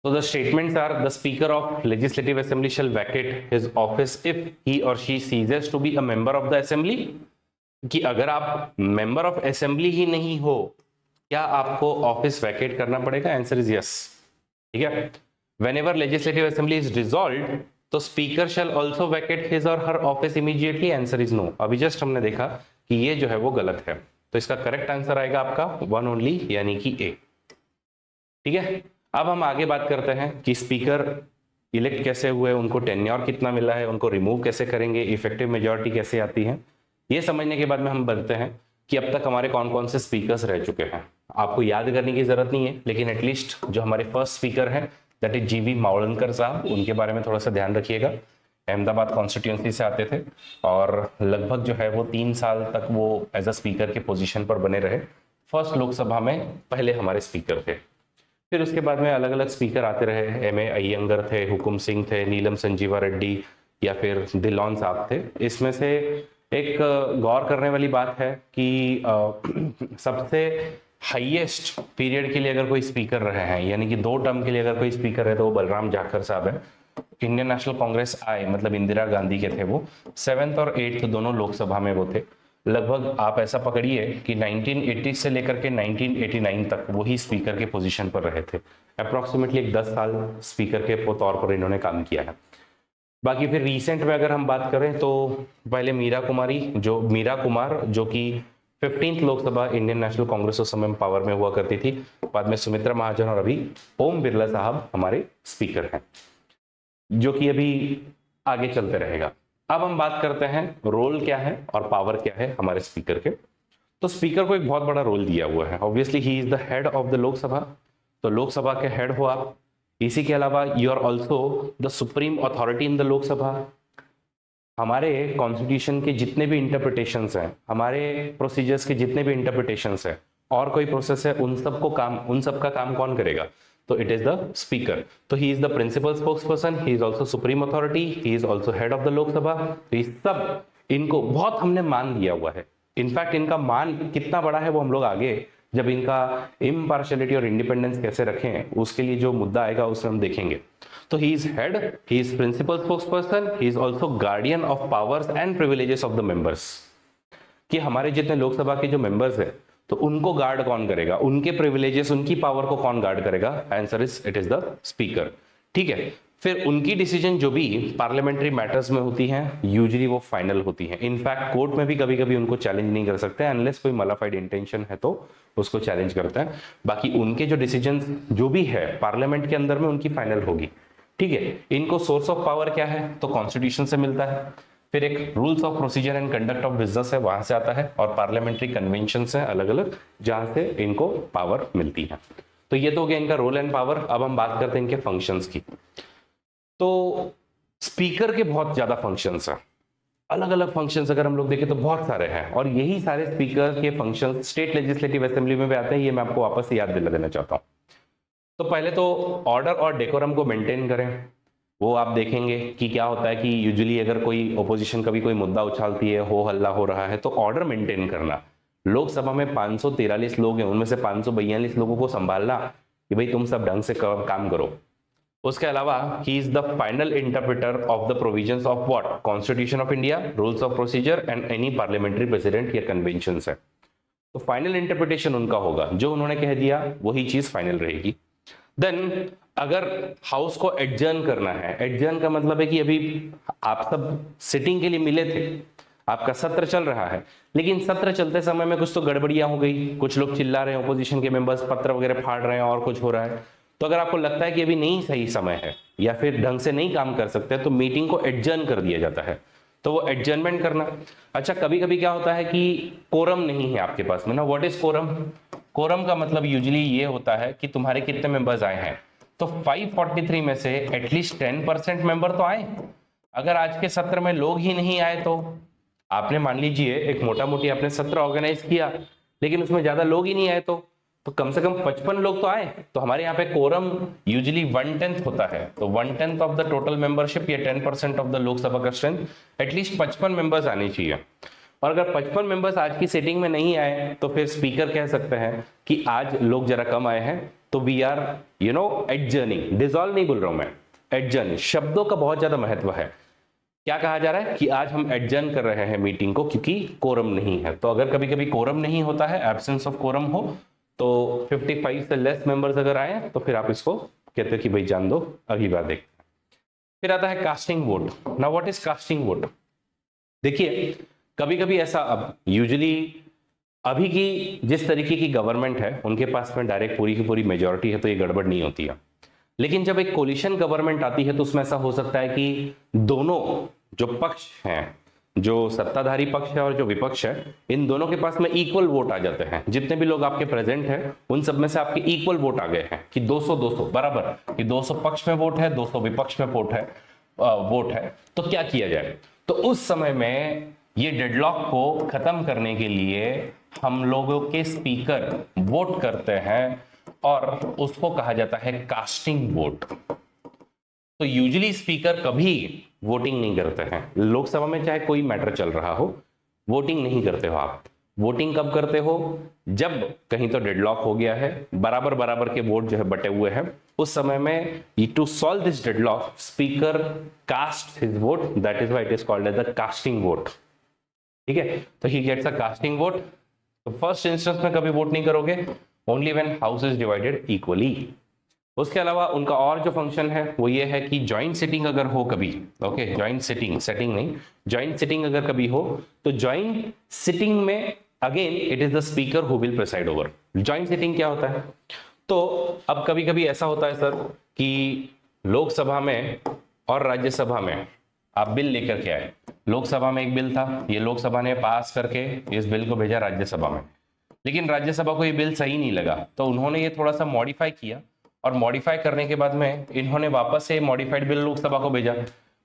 Speaker 1: So the statements are: the Speaker of Legislative Assembly shall vacate his office if he or she ceases to be a member of the Assembly। कि अगर आप मेंबर ऑफ असेंबली ही नहीं हो क्या आपको ऑफिस वैकेट करना पड़ेगा? Answer is yes. ठीक है, whenever legislative assembly is dissolved तो speaker shall also vacate his or her office immediately। Answer is no. अभी जस्ट हमने देखा कि ये जो है वो गलत है, तो इसका करेक्ट आंसर आएगा आपका वन ओनली, यानी कि ए। ठीक है, अब हम आगे बात करते हैं कि स्पीकर इलेक्ट कैसे हुए, उनको टेन्योर कितना मिला है, उनको रिमूव कैसे करेंगे, इफेक्टिव मेजॉरिटी कैसे आती है। ये समझने के बाद में हम बताते हैं कि अब तक हमारे कौन कौन से स्पीकर्स रह चुके हैं। आपको याद करने की जरूरत नहीं है, लेकिन एटलीस्ट जो हमारे फर्स्ट स्पीकर हैं दैट इज जीवी मावलंकर साहब, उनके बारे में थोड़ा सा ध्यान रखिएगा। अहमदाबाद कॉन्स्टिट्यूंसी से आते थे और लगभग जो है वो 3 साल तक वो एज अ स्पीकर के पोजीशन पर बने रहे। फर्स्ट लोकसभा में पहले हमारे स्पीकर थे। फिर उसके बाद में अलग अलग स्पीकर आते रहे, एम ए अय्यंगर थे, हुकुम सिंह थे, नीलम संजीवा रेड्डी या फिर दिलोन साहब थे। इसमें से एक गौर करने वाली बात है कि सबसे हाईएस्ट पीरियड के लिए अगर कोई स्पीकर रहे हैं, यानी कि 2 टर्म के लिए अगर कोई स्पीकर है तो वो बलराम जाखड़ साहब है। इंडियन नेशनल कांग्रेस आए, मतलब इंदिरा गांधी के थे वो, 7th और 8th दोनों लोकसभा में वो थे। लगभग आप ऐसा पकड़िए कि 1980 से लेकर के 1989 तक वही स्पीकर के पोजीशन पर रहे थे। अप्रोक्सीमेटली एक 10 साल स्पीकर के तौर पर इन्होंने काम किया है। बाकी फिर रिसेंट में अगर हम बात करें तो पहले मीरा कुमार जो कि 15th Lok Sabha Indian national Congress उस समय पावर में हुआ करती थी, बाद में सुमित्रा महाजन और अभी ओम बिरला साहब हमारे स्पीकर हैं, जो कि अभी आगे चलते रहेगा। अब हम बात करते हैं रोल क्या है और पावर क्या है हमारे स्पीकर के। तो स्पीकर को एक बहुत बड़ा रोल दिया हुआ है। Obviously he is the head of the Lok Sabha, तो लोकसभा के हेड हो आप। इसी के अलावा you are also the supreme authority in the Lok Sabha. हमारे कॉन्स्टिट्यूशन के जितने भी इंटरप्रिटेशंस हैं, हमारे प्रोसीजर्स के जितने भी इंटरप्रिटेशंस हैं और कोई प्रोसेस है, उन सब का काम कौन करेगा? तो इट इज द स्पीकर। तो he is the principal spokesperson, he is also supreme authority, he is also head of the Lok Sabha. तो ये सब इनको बहुत हमने मान दिया हुआ है। इनफैक्ट इनका मान कितना बड़ा है वो हम लोग आगे जब इनका इम्पार्शियलिटी और इंडिपेंडेंस कैसे रखें उसके लिए जो मुद्दा आएगा उसे हम देखेंगे। तो he is head, he is principal spokesperson, he is also guardian of powers and privileges of the members. कि हमारे जितने लोकसभा के जो मेंबर्स है तो उनको गार्ड कौन करेगा, उनके प्रिविलेजेस, उनकी पावर को कौन गार्ड करेगा? Answer is it is the speaker. ठीक है, फिर उनकी डिसीजन जो भी पार्लियामेंट्री मैटर्स में होती हैं यूजुअली वो फाइनल होती हैं। इनफैक्ट कोर्ट में भी कभी कभी उनको चैलेंज नहीं कर सकते अनलेस कोई मलाफाइड इंटेंशन है तो उसको चैलेंज करता है। बाकी उनके जो डिसीजन जो भी है पार्लियामेंट के अंदर में उनकी फाइनल होगी। ठीक है, इनको सोर्स ऑफ पावर क्या है? तो कॉन्स्टिट्यूशन से मिलता है, फिर एक rules of procedure and conduct of business है वहां से आता है, और पार्लियामेंट्री कन्वेंशन है अलग अलग जहां से इनको पावर मिलती है। तो ये तो हो गया इनका रोल एंड पावर। अब हम बात करते हैं इनके फंक्शंस की। तो स्पीकर के बहुत ज्यादा फंक्शंस हैं, अलग अलग फंक्शंस अगर हम लोग देखें तो बहुत सारे हैं, और यही सारे स्पीकर के फंक्शंस स्टेट लेजिस्लेटिव असेंबली में भी आते हैं। ये मैं आपको वापस से याद दिला देना चाहता हूँ। तो पहले तो ऑर्डर और डेकोरम को मेंटेन करें। वो आप देखेंगे कि क्या होता है कि यूजुअली अगर कोई ओपोजिशन कभी कोई मुद्दा उछालती है, हो हल्ला हो रहा है, तो ऑर्डर मेंटेन करना। लोकसभा में 543 लोग हैं, उनमें से 542 लोगों को संभालना कि भाई तुम सब ढंग से काम करो। उसके अलावा ही is the final interpreter of the provisions of what, constitution of India, rules of procedure and any parliamentary president या कन्वेंशन है। तो फाइनल इंटरप्रिटेशन उनका होगा, जो उन्होंने कह दिया वही चीज फाइनल रहेगी। देन अगर हाउस को एडजर्न करना है, एडजर्न का मतलब है कि अभी आप सब सिटिंग के लिए मिले थे, आपका सत्र चल रहा है, लेकिन सत्र चलते समय में कुछ तो गड़बड़ियां हो गई, कुछ लोग चिल्ला रहे हैं, ओपोजिशन के मेंबर्स पत्र वगैरह फाड़ रहे हैं और कुछ हो रहा है। तो अगर आपको लगता है कि अभी नहीं सही समय है या फिर ढंग से नहीं काम कर सकते, तो मीटिंग को एडजर्न कर दिया जाता है। तो वो एडजर्नमेंट करना। अच्छा, कभी कभी क्या होता है कि कोरम नहीं है आपके पास में ना। What is quorum? कोरम का मतलब यूजुअली ये होता है कि तुम्हारे कितने मेंबर्स आए हैं। तो 543 में से एटलीस्ट 10% मेंबर तो आए। अगर आज के सत्र में लोग ही नहीं आए, तो आपने मान लीजिए एक मोटा मोटी आपने सत्र ऑर्गेनाइज किया, लेकिन उसमें ज्यादा लोग ही नहीं आए, तो कम से कम 55 लोग तो आए। तो हमारे यहाँ पे कोरम यूजुअली 1/10 होता है। तो 1/10 ऑफ द टोटल मेंबरशिप या 10% ऑफ द लोकसभा का स्ट्रेंथ, एटलीस्ट 55 मेंबर्स आने चाहिए। और अगर 55 मेंबर्स आज की सेटिंग में नहीं आए, तो फिर स्पीकर कह सकते हैं कि आज लोग जरा कम आए हैं, तो वी आर एडजर्निंग। डिसॉल्व नहीं बोल रहा हूं मैं, एडजर्न। शब्दों का बहुत ज्यादा महत्व है। क्या कहा जा रहा है कि आज हम एडजर्न कर रहे हैं मीटिंग को, क्योंकि कोरम नहीं है। तो अगर कभी कभी कोरम नहीं होता है, एब्सेंस ऑफ कोरम हो, तो 55 से लेस मेंबर्स अगर आए, तो फिर आप इसको कहते हो कि भाई जान दो, अगली बार देखते हैं। फिर आता है casting vote. Now what is casting vote? देखिए, कभी कभी ऐसा, अब यूजुअली अभी की जिस तरीके की गवर्नमेंट है, उनके पास में डायरेक्ट पूरी की पूरी मेजॉरिटी है, तो ये गड़बड़ नहीं होती है। लेकिन जब एक कोलिशन गवर्नमेंट आती है, तो उसमें ऐसा हो सकता है कि दोनों जो पक्ष हैं, जो सत्ताधारी पक्ष है और जो विपक्ष है, इन दोनों के पास में इक्वल वोट आ जाते हैं। जितने भी लोग आपके प्रेजेंट हैं, उन सब में से आपके इक्वल वोट आ गए हैं कि 200-200 बराबर, कि 200 पक्ष में वोट है, 200 विपक्ष में वोट है। तो क्या किया जाए? तो उस समय में ये डेडलॉक को खत्म करने के लिए हम लोगों के स्पीकर वोट करते हैं, और उसको कहा जाता है कास्टिंग वोट। तो यूजुअली स्पीकर कभी वोटिंग नहीं करते हैं लोकसभा में, चाहे कोई मैटर चल रहा हो, वोटिंग नहीं करते हो आप। वोटिंग कब करते हो? जब कहीं तो डेडलॉक हो गया है, बराबर बराबर के वोट जो है बटे हुए हैं, उस समय में to solve this deadlock, speaker cast his vote, that is why it is called as the casting vote. ठीक है, तो he gets a casting vote. तो फर्स्ट इंस्टेंस में कभी वोट नहीं करोगे, only when house is divided equally. उसके अलावा उनका और जो फंक्शन है वो ये है कि ज्वाइंट सिटिंग अगर हो कभी, ओके, ज्वाइंट सिटिंग, सेटिंग नहीं, ज्वाइंट सिटिंग अगर कभी हो, तो ज्वाइंट सिटिंग में again it is the speaker who will preside over. Joint sitting क्या होता है? तो अब कभी कभी ऐसा होता है सर कि लोकसभा में और राज्यसभा में आप बिल लेकर के आए। लोकसभा में एक बिल था, ये लोकसभा ने पास करके इस बिल को भेजा राज्यसभा में, लेकिन राज्यसभा को ये बिल सही नहीं लगा, तो उन्होंने ये थोड़ा सा मॉडिफाई किया, और मॉडिफाई करने के बाद में इन्होंने वापस से मॉडिफाइड बिल लोकसभा को भेजा।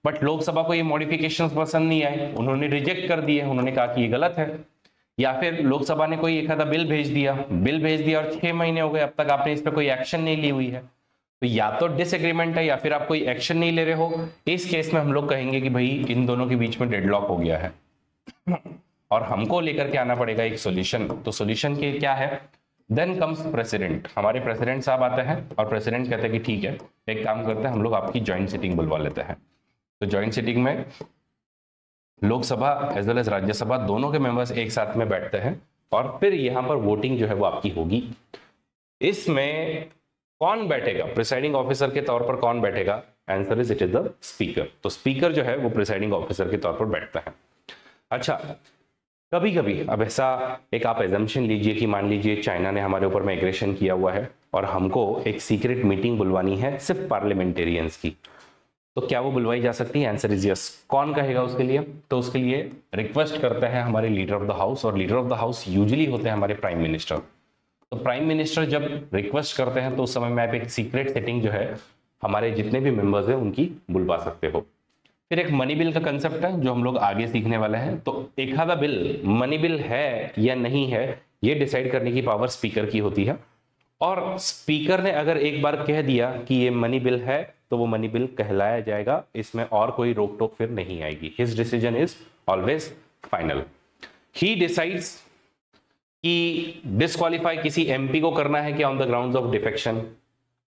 Speaker 1: बट लोकसभा को ये मॉडिफिकेशंस पसंद नहीं आए, उन्होंने रिजेक्ट कर दिए, उन्होंने कहा कि ये गलत है। या फिर लोकसभा ने कोई एक आधा बिल भेज दिया और 6 महीने हो गए, अब तक आपने इस पर कोई एक्शन नहीं ली हुई है। तो या तो डिसएग्रीमेंट है या फिर आप कोई एक्शन नहीं ले रहे हो। इस केस में हम लोग कहेंगे कि भाई इन दोनों के बीच में डेडलॉक हो गया है और हमको लेकर के आना पड़ेगा एक सॉल्यूशन। तो सॉल्यूशन के क्या है? Then comes president. हमारे प्रेसिडेंट साहब आते हैं और प्रेसिडेंट कहते हैं कि ठीक है, एक काम करते हैं, हम लोग आपकी ज्वाइंट सिटिंग बुलवा लेते हैं। तो ज्वाइंट सिटिंग में Lok Sabha as well as Rajya Sabha दोनों के मेंबर्स एक साथ में बैठते हैं, और फिर यहां पर वोटिंग जो है वो आपकी होगी। इसमें कौन बैठेगा प्रिसाइडिंग ऑफिसर के तौर पर? कौन बैठेगा? Answer is it is the speaker. तो स्पीकर जो है वो प्रिसाइडिंग ऑफिसर के तौर पर बैठता है। अच्छा, कभी कभी अब ऐसा एक आप एजम्पशन लीजिए कि मान लीजिए चाइना ने हमारे ऊपर में एग्रेशन किया हुआ है और हमको एक सीक्रेट मीटिंग बुलवानी है सिर्फ पार्लियामेंटेरियंस की, तो क्या वो बुलवाई जा सकती है? Answer is yes. कौन कहेगा उसके लिए? तो उसके लिए रिक्वेस्ट करते हैं हमारे लीडर ऑफ द हाउस, और leader of the house usually होते हैं हमारे प्राइम मिनिस्टर। तो प्राइम मिनिस्टर जब रिक्वेस्ट करते हैं तो उस समय में आप एक सीक्रेट सेटिंग जो है हमारे जितने भी मेंबर्स हैं उनकी बुलवा सकते हो। फिर एक मनी बिल का कंसेप्ट है जो हम लोग आगे सीखने वाले हैं। तो एक आधा बिल मनी बिल है या नहीं है ये डिसाइड करने की पावर स्पीकर की होती है, और स्पीकर ने अगर एक बार कह दिया कि ये मनी बिल है तो वो मनी बिल कहलाया जाएगा, इसमें और कोई रोक टोक फिर नहीं आएगी। His decision is always final. He decides कि डिस्क्वालीफाई किसी एमपी को करना है कि on the grounds of defection.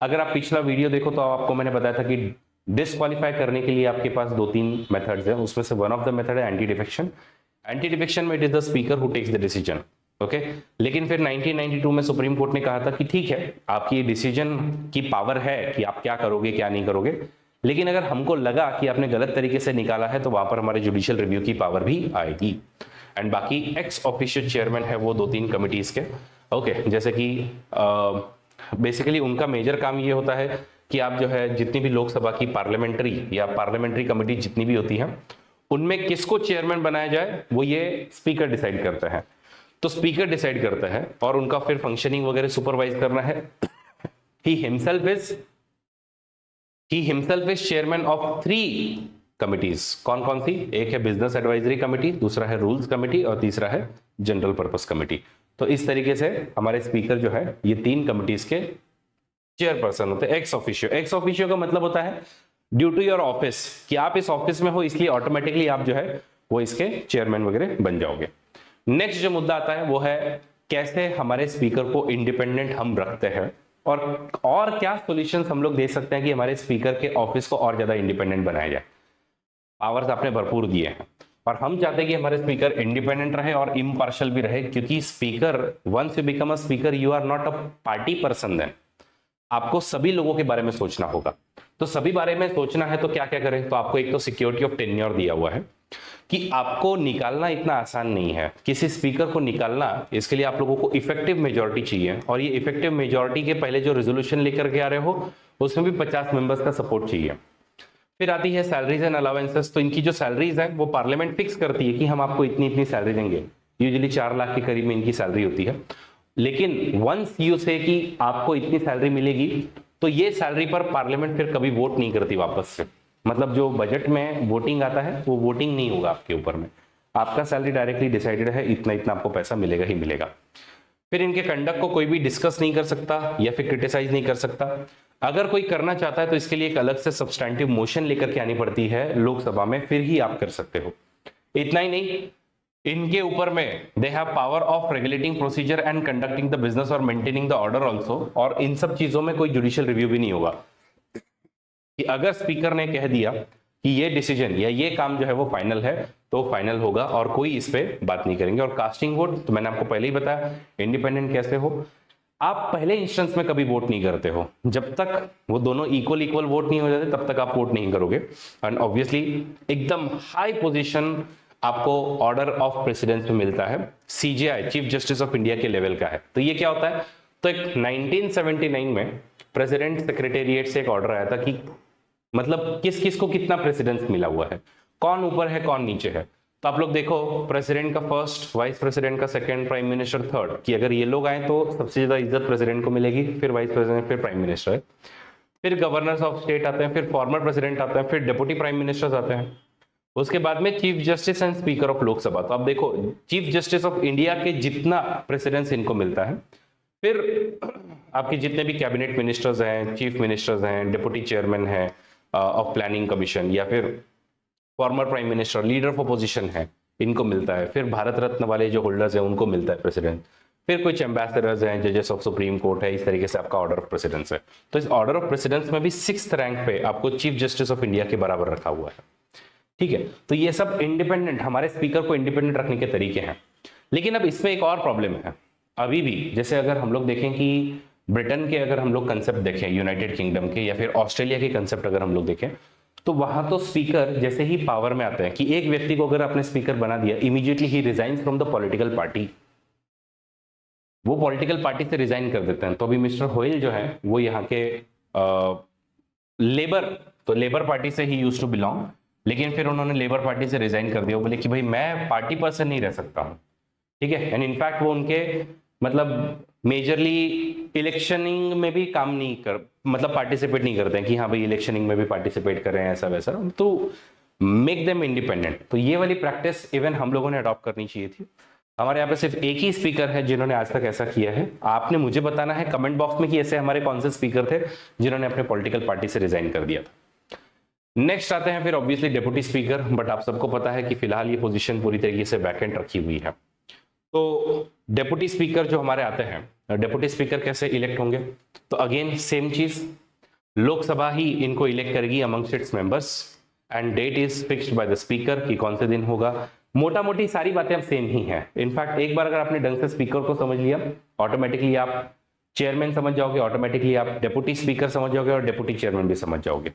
Speaker 1: अगर आप पिछला वीडियो देखो तो आपको मैंने बताया था कि डिस्क्वालीफाई करने के लिए आपके पास 2-3 मेथड्स हैं, उसमें से वन ऑफ द मेथड है एंटी डिफेक्शन। एंटी डिफेक्शन में it is the speaker who takes the decision. Okay, लेकिन फिर 1992 में सुप्रीम कोर्ट ने कहा था कि ठीक है आपकी डिसीजन की पावर है कि आप क्या करोगे क्या नहीं करोगे, लेकिन अगर हमको लगा कि आपने गलत तरीके से निकाला है तो वहां पर हमारे जुडिशियल रिव्यू की पावर भी आएगी। एंड बाकी एक्स ऑफिशियल चेयरमैन है वो 2-3 कमिटीज के। ओके, जैसे कि बेसिकली उनका मेजर काम ये होता है कि आप जो है जितनी भी लोकसभा की पार्लियामेंट्री कमेटी जितनी भी होती हैं उनमें किसको चेयरमैन बनाया जाए वो ये स्पीकर डिसाइड करता है। तो स्पीकर डिसाइड करता है और उनका फिर फंक्शनिंग वगैरह सुपरवाइज करना है। He himself is chairman of 3 committees. कौन कौन सी? एक है बिजनेस एडवाइजरी कमेटी, दूसरा है रूल्स कमेटी और तीसरा है जनरल पर्पस कमेटी। तो इस तरीके से हमारे स्पीकर जो है ये 3 कमिटीज के चेयरपर्सन होते हैं। एक्स ऑफिशियो का मतलब होता है ड्यू टू योर ऑफिस, कि आप इस ऑफिस में हो इसलिए ऑटोमेटिकली आप जो है वो इसके चेयरमैन वगैरह बन जाओगे। नेक्स्ट जो मुद्दा आता है वो है कैसे हमारे स्पीकर को इंडिपेंडेंट हम रखते हैं और क्या सॉल्यूशंस हम लोग दे सकते हैं कि हमारे स्पीकर के ऑफिस को और ज्यादा इंडिपेंडेंट बनाया जाए। पावर्स आपने भरपूर दिए हैं और हम चाहते हैं कि हमारे स्पीकर इंडिपेंडेंट रहे और इम्पार्शियल भी रहे, क्योंकि speaker once you become a speaker you are not a party person. Then आपको सभी लोगों के बारे में सोचना होगा। तो सभी बारे में सोचना है तो क्या क्या करें? तो आपको एक तो सिक्योरिटी ऑफ टेन्योर दिया हुआ है कि आपको निकालना इतना आसान नहीं है किसी स्पीकर को निकालना। इसके लिए आप लोगों को इफेक्टिव मेजॉरिटी चाहिए और ये इफेक्टिव मेजॉरिटी के पहले जो रेजोल्यूशन लेकर के आ रहे हो उसमें भी 50 मेंबर्स का सपोर्ट चाहिए। फिर आती है सैलरीज एंड अलाउंसेस। तो इनकी जो सैलरीज है वो पार्लियामेंट फिक्स करती है कि हम आपको इतनी इतनी सैलरी देंगे। यूजुअली 4 लाख के करीब में इनकी सैलरी होती है। लेकिन वंस यू से कि आपको इतनी सैलरी मिलेगी तो ये सैलरी पर पार्लियामेंट फिर कभी वोट नहीं करती वापस से। मतलब जो बजट में वोटिंग आता है वो वोटिंग नहीं होगा आपके ऊपर में, आपका सैलरी डायरेक्टली डिसाइडेड है, इतना इतना आपको पैसा मिलेगा ही मिलेगा। फिर इनके कंडक्ट को कोई भी डिस्कस नहीं कर सकता या फिर क्रिटिसाइज नहीं कर सकता। अगर कोई करना चाहता है तो इसके लिए एक अलग से सब्सटैंटिव मोशन लेकर के आनी पड़ती है लोकसभा में, फिर ही आप कर सकते हो। इतना ही नहीं, इनके ऊपर में they have power of regulating procedure and conducting the business और मेंटेनिंग द ऑर्डर ऑल्सो। और इन सब चीजों में कोई जुडिशियल रिव्यू भी नहीं होगा कि अगर स्पीकर ने कह दिया कि ये डिसीजन या ये काम जो है वो फाइनल है तो फाइनल होगा और कोई इस पे बात नहीं करेंगे। और कास्टिंग वोट तो मैंने आपको पहले ही बताया इंडिपेंडेंट कैसे हो। आप पहले इंस्टेंस में कभी वोट नहीं करते हो, जब तक वो दोनों इक्वल वोट नहीं हो जाते तब तक आप वोट नहीं करोगे। एंड ऑब्वियसली एकदम हाई पोजीशन आपको ऑर्डर ऑफ प्रेसिडेंस में मिलता है, CJI chief justice of India के लेवल का है। तो ये क्या होता है? तो एक 1979 में प्रेसिडेंट सेक्रेटेरिएट से एक ऑर्डर आया था कि मतलब किस किस को कितना प्रेसिडेंस मिला हुआ है, कौन ऊपर है कौन नीचे है। तो आप लोग देखो प्रेसिडेंट का फर्स्ट, वाइस प्रेसिडेंट का सेकंड, प्राइम मिनिस्टर थर्ड, कि अगर ये लोग आए तो सबसे ज्यादा इज्जत प्रेसिडेंट को मिलेगी, फिर वाइस प्रेसिडेंट, फिर प्राइम मिनिस्टर, फिर गवर्नर्स ऑफ स्टेट आते हैं, फिर फॉर्मर प्रेसिडेंट आते हैं, फिर डेप्यूटी प्राइम मिनिस्टर्स आते हैं, उसके बाद में chief justice and speaker of Lok Sabha. तो आप देखो चीफ जस्टिस ऑफ इंडिया के जितना प्रेसिडेंस इनको मिलता है, फिर आपके जितने भी कैबिनेट मिनिस्टर्स हैं, चीफ मिनिस्टर्स हैं, डिप्टी चेयरमैन है ऑफ प्लानिंग कमीशन, या फिर former prime minister, leader of opposition है, इनको मिलता है। फिर भारत रत्न वाले जो होल्डर्स हैं उनको मिलता है प्रेसिडेंट। फिर कुछ एम्बेसडर्स हैं, जजेस ऑफ सुप्रीम कोर्ट है, इस तरीके से आपका ऑर्डर ऑफ प्रेसिडेंस है। तो इस ऑर्डर ऑफ प्रेसिडेंस में भी 6th रैंक पे आपको चीफ जस्टिस ऑफ इंडिया के बराबर रखा हुआ है। ठीक है, तो ये सब इंडिपेंडेंट, हमारे स्पीकर को इंडिपेंडेंट रखने के तरीके हैं। लेकिन अब इसमें एक और प्रॉब्लम है अभी भी। जैसे अगर हम लोग देखें कि ब्रिटेन के अगर हम लोग कंसेप्ट देखें, यूनाइटेड किंगडम के, या फिर ऑस्ट्रेलिया के कंसेप्ट अगर हम लोग देखें, तो वहां तो स्पीकर जैसे ही पावर में आते हैं कि एक व्यक्ति को अगर आपने स्पीकर बना दिया, immediately he resigns from the political party, वो पॉलिटिकल पार्टी से रिजाइन कर देते हैं। तो अभी मिस्टर होयल जो है वो यहाँ के लेबर पार्टी से ही यूज्ड टू बिलोंग, लेकिन फिर उन्होंने लेबर पार्टी से रिजाइन कर दिया। वो बोले कि भाई मैं पार्टी पर्सन नहीं रह सकता हूँ। ठीक है, एंड इनफैक्ट वो उनके मतलब मेजरली इलेक्शनिंग में भी काम नहीं कर, मतलब पार्टिसिपेट नहीं करते हैं कि हाँ भाई इलेक्शनिंग में भी पार्टिसिपेट कर रहे हैं ऐसा वैसा, तो मेक देम इंडिपेंडेंट। तो ये वाली प्रैक्टिस इवन हम लोगों ने अडॉप्ट करनी चाहिए थी। हमारे यहाँ पे सिर्फ एक ही स्पीकर है जिन्होंने आज तक ऐसा किया है। आपने मुझे बताना है कमेंट बॉक्स में कि ऐसे हमारे कौन से स्पीकर थे जिन्होंने अपने पॉलिटिकल पार्टी से रिजाइन कर दिया था। नेक्स्ट आते हैं फिर ऑब्वियसली डेप्यूटी स्पीकर, बट आप सबको पता है कि फिलहाल ये पोजीशन पूरी तरीके से वैकेंट रखी हुई है। तो डेप्यूटी स्पीकर जो हमारे आते हैं, डेप्यूटी स्पीकर कैसे इलेक्ट होंगे? तो अगेन सेम चीज, लोकसभा ही इनको इलेक्ट करेगी amongst its members and date is fixed by the speaker कि कौन से दिन होगा। मोटा मोटी सारी बातें अब सेम ही हैं। इनफैक्ट एक बार अगर आपने ढंग से स्पीकर को समझ लिया, ऑटोमेटिकली आप चेयरमैन समझ जाओगे, ऑटोमेटिकली आप डेप्यूटी स्पीकर समझ जाओगे और डेप्यूटी चेयरमैन भी समझ जाओगे।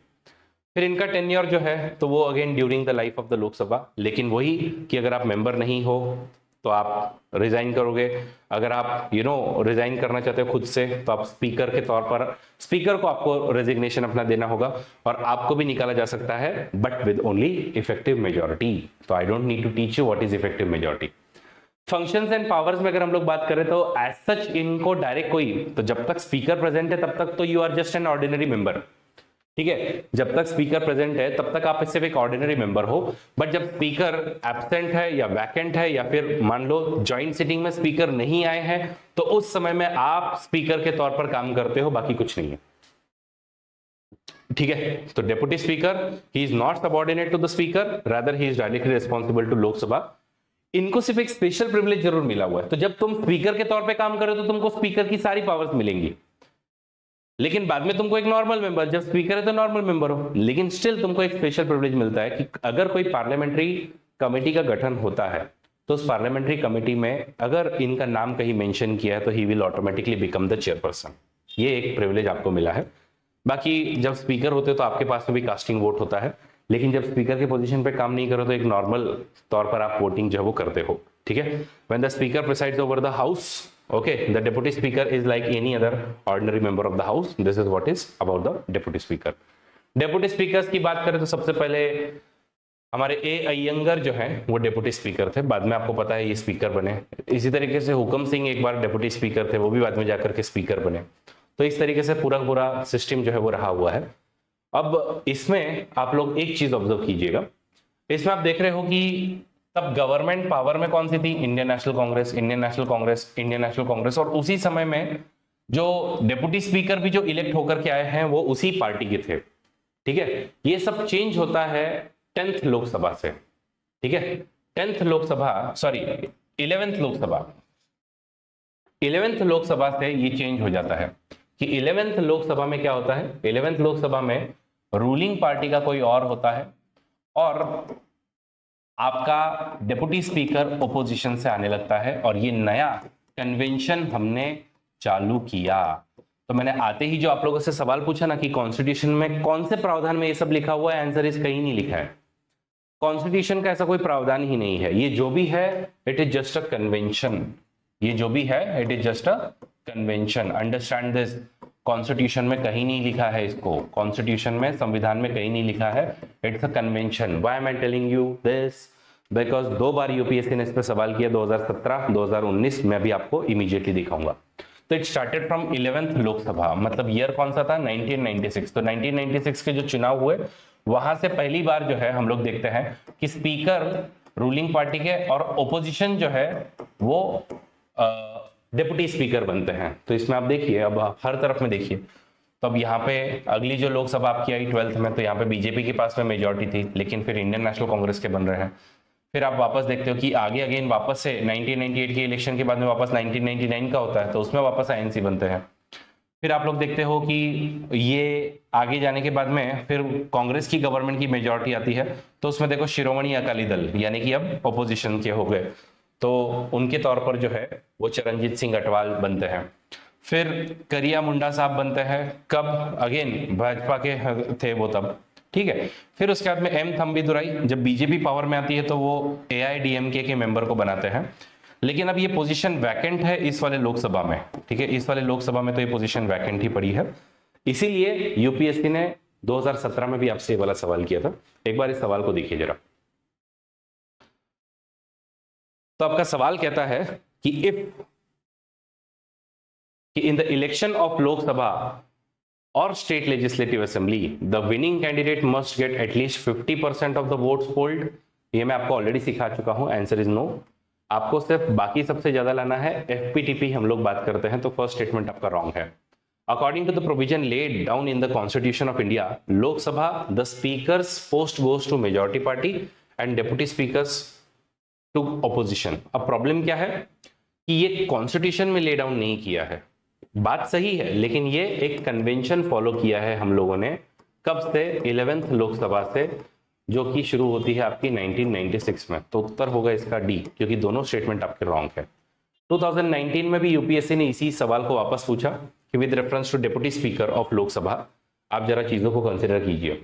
Speaker 1: फिर इनका टेन्योर जो है तो वो again during the life of the Lok Sabha, लेकिन वही कि अगर आप मेंबर नहीं हो तो आप रिजाइन करोगे। अगर आप रिजाइन करना चाहते हो खुद से तो आप स्पीकर के तौर पर, स्पीकर को आपको रेजिग्नेशन अपना देना होगा और आपको भी निकाला जा सकता है, but with only effective majority. तो I don't need to teach you what is effective majority. Functions and powers में अगर हम लोग बात करें तो एज सच इनको डायरेक्ट कोई, तो जब तक स्पीकर प्रेजेंट है तब तक तो you are just an ordinary member, ठीक है। जब तक स्पीकर प्रेजेंट है तब तक आप सिर्फ एक ऑर्डिनरी मेंबर हो, बट जब स्पीकर एब्सेंट है या वैकेंट है या फिर मान लो जॉइंट सिटिंग में स्पीकर नहीं आए हैं तो उस समय में आप स्पीकर के तौर पर काम करते हो, बाकी कुछ नहीं है, ठीक है। तो deputy speaker he is not subordinate to the speaker, rather he is directly responsible to Lok Sabha. इनको सिर्फ एक स्पेशल प्रिविलेज जरूर मिला हुआ है, तो जब तुम स्पीकर के तौर पे काम करो तो तुमको स्पीकर की सारी पावर्स मिलेंगी, लेकिन बाद में तुमको एक नॉर्मल मेंबर, जब स्पीकर है तो नॉर्मल मेंबर हो, लेकिन स्टिल तुमको एक स्पेशल प्रिविलेज मिलता है कि अगर कोई पार्लियामेंट्री कमेटी का गठन होता है तो उस पार्लियामेंट्री कमेटी में अगर इनका नाम कहीं मेंशन किया है तो he will automatically become the chairperson. ये एक प्रिविलेज आपको मिला है। बाकी जब स्पीकर होते तो आपके पास में भी कास्टिंग वोट होता है, लेकिन जब स्पीकर के पोजीशन पे काम नहीं करो तो एक नॉर्मल तौर पर आप वोटिंग जो है वो करते हो, ठीक है। When the speaker presides over the house, okay, the deputy speaker is like any other ordinary member of the house. This is what is about the deputy speaker. Deputy speakers की बात करें तो सबसे पहले हमारे ए अयंगर जो है वो डेप्यूटी स्पीकर थे, बाद में आपको पता है ये स्पीकर बने। इसी तरीके से हुकम सिंह एक बार डेप्यूटी स्पीकर थे, वो भी बाद में जाकर के स्पीकर बने। तो इस तरीके से पूरा सिस्टम जो है वो रहा हुआ है। अब इसमें आप लोग एक चीज ऑब्जर्व कीजिएगा, इसमें आप देख रहे हो कि तब गवर्नमेंट पावर में कौन सी थी? Indian national Congress, Indian national Congress, Indian national Congress. और उसी समय में जो डेप्यूटी स्पीकर भी जो इलेक्ट होकर के आए हैं वो उसी पार्टी के थे, ठीक है। ये सब चेंज होता है 10th लोकसभा से, ठीक है। 10th Lok Sabha, sorry 11th Lok Sabha, 11th Lok Sabha से ये चेंज हो जाता है कि 11th लोकसभा में क्या होता है? 11th लोकसभा में रूलिंग पार्टी का कोई और होता है और आपका डेप्यूटी स्पीकर ओपोजिशन से आने लगता है, और ये नया कन्वेंशन हमने चालू किया। तो मैंने आते ही जो आप लोगों से सवाल पूछा ना कि कॉन्स्टिट्यूशन में कौन से प्रावधान में ये सब लिखा हुआ है, आंसर इस कहीं नहीं लिखा है। कॉन्स्टिट्यूशन का ऐसा कोई प्रावधान ही नहीं है, ये जो भी है it is just a convention, ये जो भी है it is just a convention, understand this. Constitution में कहीं नहीं लिखा है इसको, कॉन्स्टिट्यूशन में, संविधान में कहीं नहीं लिखा है, it's a convention. Why am I telling you this? Because 2 bar UPSC ने इस पर सवाल किया, 2017, 2019 में भी आपको इमीडिएटली दिखाऊंगा। तो it started from 11th Lok Sabha, मतलब ईयर कौन सा था? 1996। तो 1996 के जो चुनाव हुए वहां से पहली बार जो है हम लोग देखते हैं कि स्पीकर रूलिंग पार्टी के और ओपोजिशन जो है वो डेप्यूटी स्पीकर बनते हैं। तो इसमें आप देखिए, अब हर तरफ में देखिए, तो अब यहाँ पे अगली जो लोकसभा आपकी आई 12th में, तो यहाँ पे बीजेपी के पास में मेजॉरिटी थी, लेकिन फिर इंडियन नेशनल कांग्रेस के बन रहे हैं। फिर आप वापस देखते हो कि आगे अगेन वापस से 1998 के इलेक्शन के बाद में वापस 1999 का होता है, तो उसमें वापस आईएनसी बनते हैं। फिर आप लोग देखते हो कि ये आगे जाने के बाद में फिर कांग्रेस की गवर्नमेंट की मेजॉरिटी आती है, तो उसमें देखो शिरोमणि अकाली दल यानी कि अब ऑपोजिशन के हो गए, तो उनके तौर पर जो है वो चरणजीत सिंह अटवाल बनते हैं। फिर करिया मुंडा साहब बनते हैं, कब? अगेन भाजपा के थे वो तब, ठीक है। फिर उसके बाद में एम थम्बीदुराई, जब बीजेपी पावर में आती है तो वो एआईडीएमके के मेंबर को बनाते हैं, लेकिन अब ये पोजीशन वैकेंट है इस वाले लोकसभा में, ठीक है। इस वाले लोकसभा में तो ये पोजीशन वैकेंट ही पड़ी है, इसीलिए यूपीएससी ने 2017 में भी आपसे ये वाला सवाल किया था। एक बार इस सवाल को देखिए जरा। तो आपका सवाल कहता है कि इफ कि in the election of Lok Sabha और state legislative assembly the winning candidate must get at least 50% of the votes polled. ये मैं आपको ऑलरेडी सिखा चुका हूं, आंसर इज नो। आपको सिर्फ बाकी सबसे ज्यादा लाना है। एफपीटीपी हम लोग बात करते हैं तो फर्स्ट स्टेटमेंट आपका रॉन्ग है। According to the provision laid down in the constitution of India, Lok Sabha the speaker's post goes to majority party and deputy speaker's to opposition. अब प्रॉब्लम क्या है कि ये कॉन्स्टिट्यूशन में ले डाउन नहीं किया है, बात सही है, लेकिन ये एक कन्वेंशन फॉलो किया है हम लोगों ने। कब से? 11th लोकसभा से, जो कि शुरू होती है आपकी 1996 में। तो उत्तर होगा इसका डी, क्योंकि दोनों स्टेटमेंट आपके रॉन्ग है। 2019 में भी यूपीएससी ने इसी सवाल को वापस पूछा कि with reference to deputy speaker of Lok Sabha, आप जरा चीजों को कंसिडर कीजिए।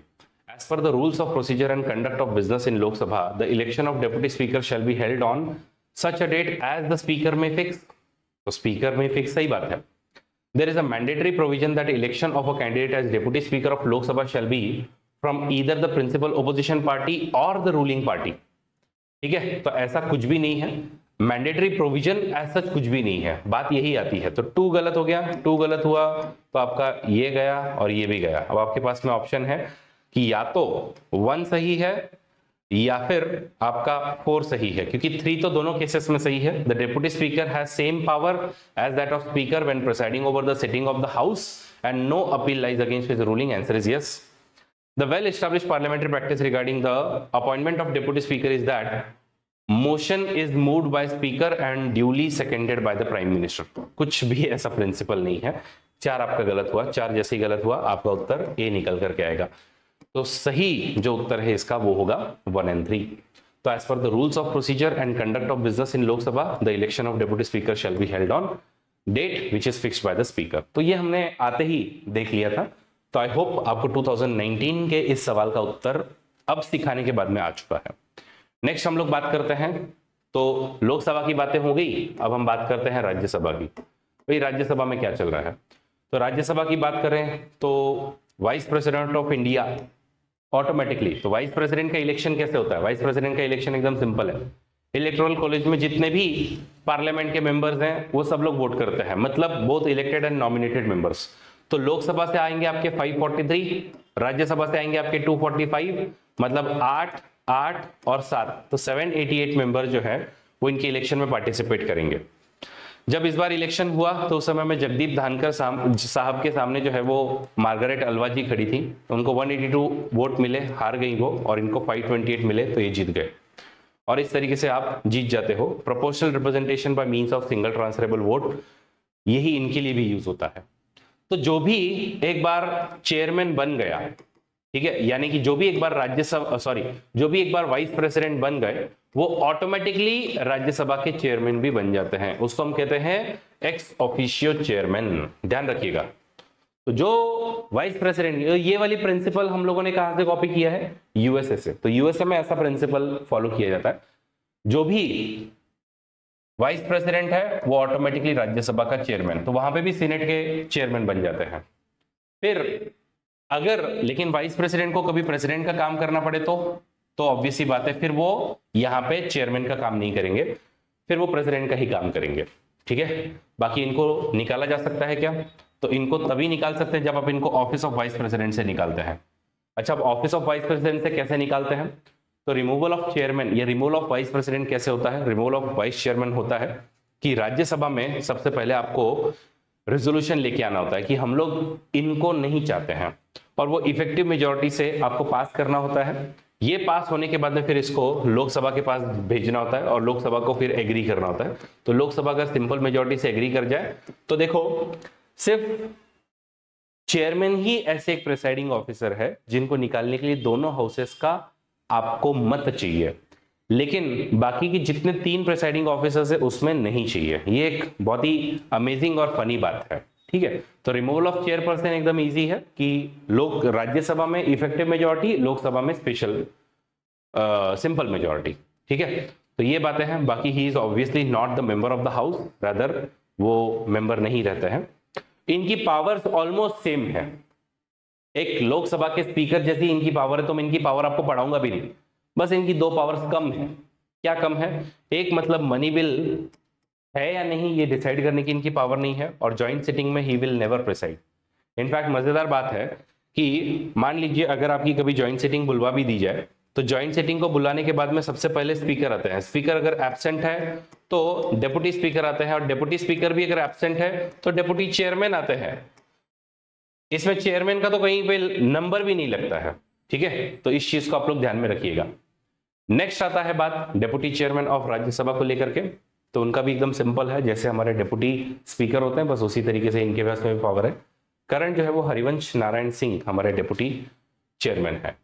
Speaker 1: As per the rules of procedure and conduct of business in Lok Sabha, the election of deputy speaker shall be held on such a date as the speaker may fix. तो speaker may fix सही बात है। There is a mandatory provision that election of a candidate as deputy speaker of Lok Sabha shall be from either the principal opposition party or the ruling party. ठीक है, तो ऐसा कुछ भी नहीं है, मैंडेटरी प्रोविजन ऐसा कुछ भी नहीं है, बात यही आती है। तो 2 गलत हो गया, 2 गलत हुआ तो आपका ये गया और ये भी गया। अब आपके पास में ऑप्शन है कि या तो 1 सही है या फिर आपका 4 सही है, क्योंकि 3 तो दोनों केसेस में सही है। The deputy speaker has same power as that of speaker when presiding over the sitting of the house and no appeal lies against his ruling. Answer is yes. The well established parliamentary practice regarding the appointment of deputy speaker is that motion is moved by speaker and duly seconded by the prime minister. कुछ भी ऐसा principal नहीं है। 4 आपका गलत हुआ, 4 जैसे ही गलत हुआ आपका उत्तर ए निकल करके आएगा। तो सही जो उत्तर है इसका वो होगा 1 and 3। तो as per the rules of procedure and conduct of business in Lok Sabha, the election of deputy speaker shall be held on date which is fixed by the speaker. तो ये हमने आते ही देख लिया था। तो आई होप आपको 2019 के इस सवाल का उत्तर अब सिखाने के बाद में आ चुका है। नेक्स्ट हम लोग बात करते हैं, तो लोकसभा की बातें हो गई, अब हम बात करते हैं राज्यसभा की। भाई राज्यसभा में क्या चल रहा है? तो राज्यसभा की बात करें तो vice president of India automatically, तो वाइस प्रेसिडेंट का इलेक्शन कैसे होता है? वाइस प्रेसिडेंट का इलेक्शन एकदम सिंपल है। इलेक्टोरल कॉलेज में जितने भी पार्लियामेंट के मेंबर्स हैं वो सब लोग वोट करते हैं, मतलब both elected and nominated members. तो लोकसभा से आएंगे आपके 543, राज्यसभा से आएंगे आपके 245, मतलब 8, 8 और 7, तो 788 मेंबर जो है वो इनके इलेक्शन में पार्टिसिपेट करेंगे। जब इस बार इलेक्शन हुआ तो उस समय में जगदीप धानकर साहब के सामने जो है वो मार्गरेट अलवा जी खड़ी थी। उनको 182 वोट मिले, हार गई वो, और इनको 528 मिले, तो ये जीत गए। और इस तरीके से आप जीत जाते हो। Proportional representation by means of single transferable vote, यही इनके लिए भी यूज होता है। तो जो भी एक बार चेयरमैन बन गया, ठीक है, यानी कि जो भी एक बार जो भी एक बार वाइस प्रेसिडेंट बन गए वो ऑटोमेटिकली राज्यसभा के चेयरमैन भी बन जाते हैं। उसको हम कहते हैं एक्स ऑफिशियो चेयरमैन, ध्यान रखिएगा। तो जो वाइस प्रेसिडेंट, ये वाली प्रिंसिपल हम लोगों ने कहां से कॉपी किया है? यूएसए से। तो यूएसए में ऐसा प्रिंसिपल फॉलो किया जाता है, जो भी वाइस प्रेसिडेंट है वो ऑटोमेटिकली राज्यसभा का चेयरमैन, तो वहां पे भी सीनेट के चेयरमैन बन जाते हैं। फिर अगर लेकिन वाइस प्रेसिडेंट को कभी प्रेसिडेंट का काम करना पड़े तो ऑब्वियस सी बात है, फिर वो यहां पे चेयरमैन का काम नहीं करेंगे, फिर वो प्रेसिडेंट का ही काम करेंगे। ठीक है, बाकी इनको निकाला जा सकता है क्या? तो इनको तभी निकाल सकते हैं जब आप इनको ऑफिस ऑफ वाइस प्रेसिडेंट से निकालते हैं। अच्छा, अब ऑफिस ऑफ वाइस प्रेसिडेंट से कैसे निकालते हैं? तो रिमूवल ऑफ चेयरमैन या रिमूवल ऑफ वाइस प्रेसिडेंट कैसे होता है? रिमूवल ऑफ वाइस चेयरमैन होता है कि राज्यसभा में सबसे पहले आपको रेजोल्यूशन लेके आना होता है कि हम लोग इनको नहीं चाहते हैं, और वो इफेक्टिव मेजोरिटी से आपको पास करना होता है। ये पास होने के बाद में फिर इसको लोकसभा के पास भेजना होता है और लोकसभा को फिर एग्री करना होता है। तो लोकसभा अगर सिंपल मेजोरिटी से एग्री कर जाए तो देखो, सिर्फ चेयरमैन ही ऐसे एक प्रिसाइडिंग ऑफिसर है जिनको निकालने के लिए दोनों हाउसेस का आपको मत चाहिए, लेकिन बाकी की जितने 3 प्रिसाइडिंग ऑफिसर्स है उसमें नहीं चाहिए। ये एक बहुत ही अमेजिंग और फनी बात है। ठीक है, तो रिमूवल ऑफ चेयरपर्सन एकदम इजी है कि लोग राज्यसभा में इफेक्टिव मेजोरिटी, लोकसभा में स्पेशल सिंपल मेजोरिटी। ठीक है, तो ये बातें हैं। बाकी he is obviously not the member of the house, rather वो मेंबर नहीं रहते हैं। इनकी पावर्स ऑलमोस्ट सेम है, एक लोकसभा के स्पीकर जैसी इनकी पावर है, तो मैं इनकी पावर आपको पढ़ाऊंगा भी नहीं, बस इनकी 2 पावर्स कम है। क्या कम है? एक मतलब मनी बिल है या नहीं ये डिसाइड करने की इनकी पावर नहीं है, और ज्वाइंट सिटिंग में he will never preside. In fact मजेदार बात है कि मान लीजिए अगर आपकी कभी ज्वाइंट सिटिंग बुलवा भी दी जाए, तो ज्वाइंट सिटिंग को बुलाने के बाद में सबसे पहले स्पीकर आते हैं। स्पीकर अगर एब्सेंट है तो डेप्यूटी स्पीकर आते हैं, और डेप्यूटी स्पीकर भी अगर एब्सेंट है तो डेप्यूटी चेयरमैन आते हैं। इसमें चेयरमैन का तो कहीं पे नंबर भी नहीं लगता है, ठीक है, तो इस चीज को आप लोग ध्यान में रखिएगा। नेक्स्ट आता है बात डेप्यूटी चेयरमैन ऑफ राज्यसभा को लेकर के, तो उनका भी एकदम सिंपल है, जैसे हमारे डेप्यूटी स्पीकर होते हैं बस उसी तरीके से इनके पास में भी पावर है। करंट जो है वो हरिवंश नारायण सिंह हमारे डेप्यूटी चेयरमैन है।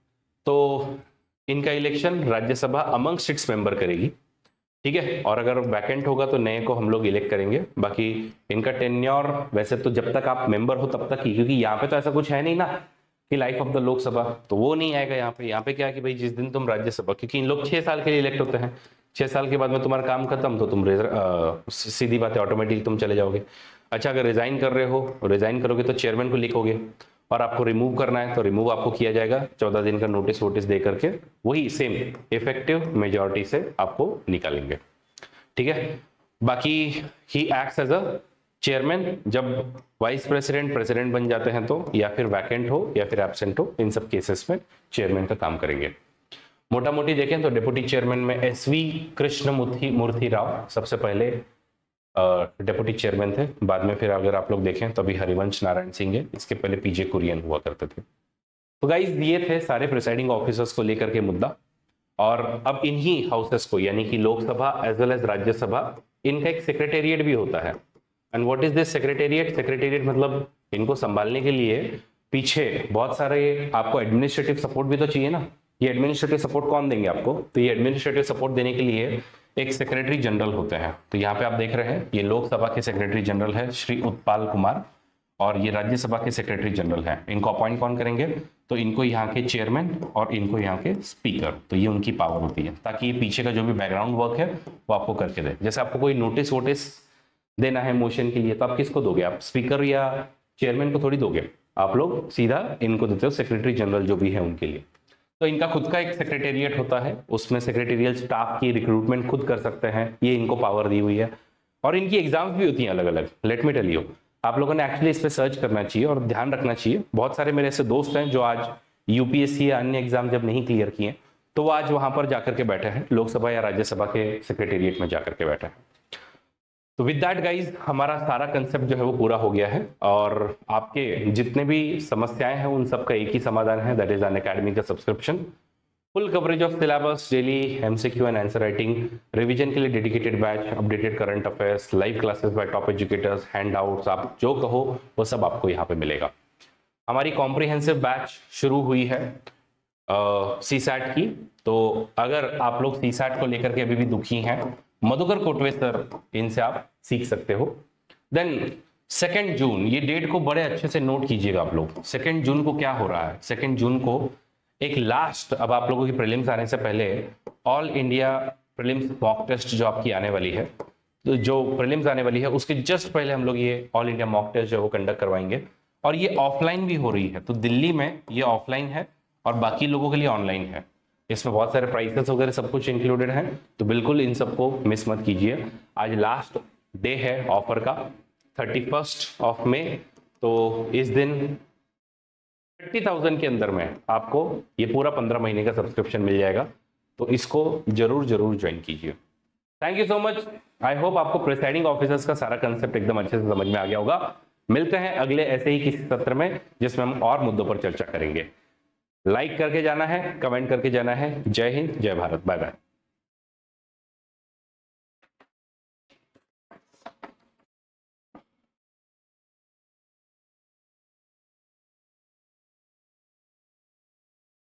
Speaker 1: तो इनका इलेक्शन राज्यसभा अमंग 6 मेंबर करेगी, ठीक है, और अगर वैकेंट होगा तो नए को हम लोग इलेक्ट करेंगे। बाकी इनका टेन्योर वैसे तो जब तक आप मेंबर हो तब तक ही, क्योंकि यहाँ पे तो ऐसा कुछ है नहीं ना कि लाइफ ऑफ द लोकसभा, तो वो नहीं आएगा यहाँ पे। यहाँ पे क्या है कि भाई जिस दिन तुम राज्यसभा, क्योंकि इन लोग 6 साल के लिए इलेक्ट होते हैं, 6 साल के बाद में तुम्हारा काम खत्म, तो तुम सीधी बात है ऑटोमेटिकली तुम चले जाओगे। अच्छा, अगर रिजाइन कर रहे हो, रिजाइन करोगे तो चेयरमैन को लिखोगे, और आपको रिमूव करना है तो रिमूव आपको किया जाएगा 14 दिन का नोटिस वोटिस दे करके, वही सेम इफेक्टिव मेजॉरिटी से आपको निकालेंगे, ठीक है। बाकी ही एक्ट्स एज अ चेयरमैन, जब वाइस प्रेसिडेंट प्रेसिडेंट बन जाते हैं तो, या फिर वैकेंट हो या फिर एब्सेंट हो, इन सब केसेस में चेयरमैन का काम करेंगे। मोटा मोटी देखें तो डेप्यूटी चेयरमैन में एसवी कृष्णमूर्ति राव सबसे पहले डेप्यूटी चेयरमैन थे, बाद में फिर अगर आप लोग देखें तो अभी हरिवंश नारायण सिंह है, इसके पहले पीजे कुरियन हुआ करते थे। तो गाइज ये थे सारे प्रिसाइडिंग ऑफिसर्स को लेकर के मुद्दा, और अब इन्हीं हाउसेस को यानी कि Lok Sabha as well as Rajya Sabha, इनका एक सेक्रेटेरिएट भी होता है। And what is this secretariat? Secretariat मतलब इनको संभालने के लिए पीछे बहुत सारे आपको एडमिनिस्ट्रेटिव सपोर्ट भी तो चाहिए ना। ये एडमिनिस्ट्रेटिव सपोर्ट कौन देंगे आपको? तो ये एडमिनिस्ट्रेटिव सपोर्ट देने के लिए एक सेक्रेटरी जनरल होते हैं। तो यहाँ पे आप देख रहे हैं ये लोकसभा के सेक्रेटरी जनरल है श्री उत्पल कुमार, और ये राज्यसभा के सेक्रेटरी जनरल हैं। इनको अपॉइंट कौन करेंगे? तो इनको यहाँ के चेयरमैन और इनको यहाँ के स्पीकर, तो ये उनकी पावर होती है, ताकि ये पीछे का जो भी बैकग्राउंड वर्क है वो आपको करके दे। जैसे आपको कोई नोटिस वोटिस देना है मोशन के लिए, तो आप किसको दोगे? आप स्पीकर या चेयरमैन को थोड़ी दोगे, आप लोग सीधा इनको देते हो, सेक्रेटरी जनरल जो भी है उनके लिए। तो इनका खुद का एक सेक्रेटेरिएट होता है, उसमें सेक्रेटेरियल स्टाफ की रिक्रूटमेंट खुद कर सकते हैं, ये इनको पावर दी हुई है। और इनकी एग्जाम्स भी होती हैं अलग अलग। लेट मी टेल यू, आप लोगों ने एक्चुअली इस पे सर्च करना चाहिए और ध्यान रखना चाहिए। बहुत सारे मेरे ऐसे दोस्त हैं जो आज यूपीएससी या अन्य एग्जाम जब नहीं क्लियर किए, तो वो आज वहां पर जाकर के बैठे हैं, लोकसभा या राज्यसभा के सेक्रेटेरिएट में जाकर के बैठे हैं। तो विद दैट गाइज, हमारा सारा कंसेप्ट जो है वो पूरा हो गया है, और आपके जितने भी समस्याएं हैं उन सब का एक ही समाधान है, दैट इज अनअकैडमी का subscription. Full coverage of syllabus, daily MCQ and answer writing, revision के लिए dedicated batch, updated current affairs, live classes bye top educators, handouts, आप जो कहो वो सब आपको यहाँ पे मिलेगा। हमारी कॉम्प्रिहेंसिव बैच शुरू हुई है सीसैट की, तो अगर आप लोग सीसैट को लेकर के अभी भी दुखी हैं, मधुकर कोटवे सर, इनसे आप सीख सकते हो। देन 2 जून, ये डेट को बड़े अच्छे से नोट कीजिएगा आप लोग। 2 जून को क्या हो रहा है? 2 जून को एक लास्ट, अब आप लोगों की प्रीलिम्स आने से पहले all India prelims mock test जो आपकी आने वाली है, तो जो प्रीलिम्स आने वाली है उसके जस्ट पहले हम लोग ये ऑल इंडिया मॉक टेस्ट जो है वो कंडक्ट करवाएंगे, और ये ऑफलाइन भी हो रही है। तो दिल्ली में ये ऑफलाइन है और बाकी लोगों के लिए ऑनलाइन है। इसमें बहुत सारे प्राइसेस वगैरह सब कुछ इंक्लूडेड है, तो बिल्कुल इन सबको मिस मत कीजिए। आज लास्ट डे है ऑफर का, 31 मई, तो इस दिन 30,000 के अंदर में आपको ये पूरा 15 महीने का सब्सक्रिप्शन मिल जाएगा, तो इसको जरूर ज्वाइन कीजिए। Thank you so much. I hope आपको प्रिसाइडिंग ऑफिसर्स का सारा कंसेप्ट एकदम अच्छे से समझ में आ गया होगा। मिलते हैं अगले ऐसे ही किसी सत्र में जिसमें हम और मुद्दों पर चर्चा करेंगे। लाइक करके जाना है, कमेंट करके जाना है। जय हिंद, जय भारत, बाय बाय।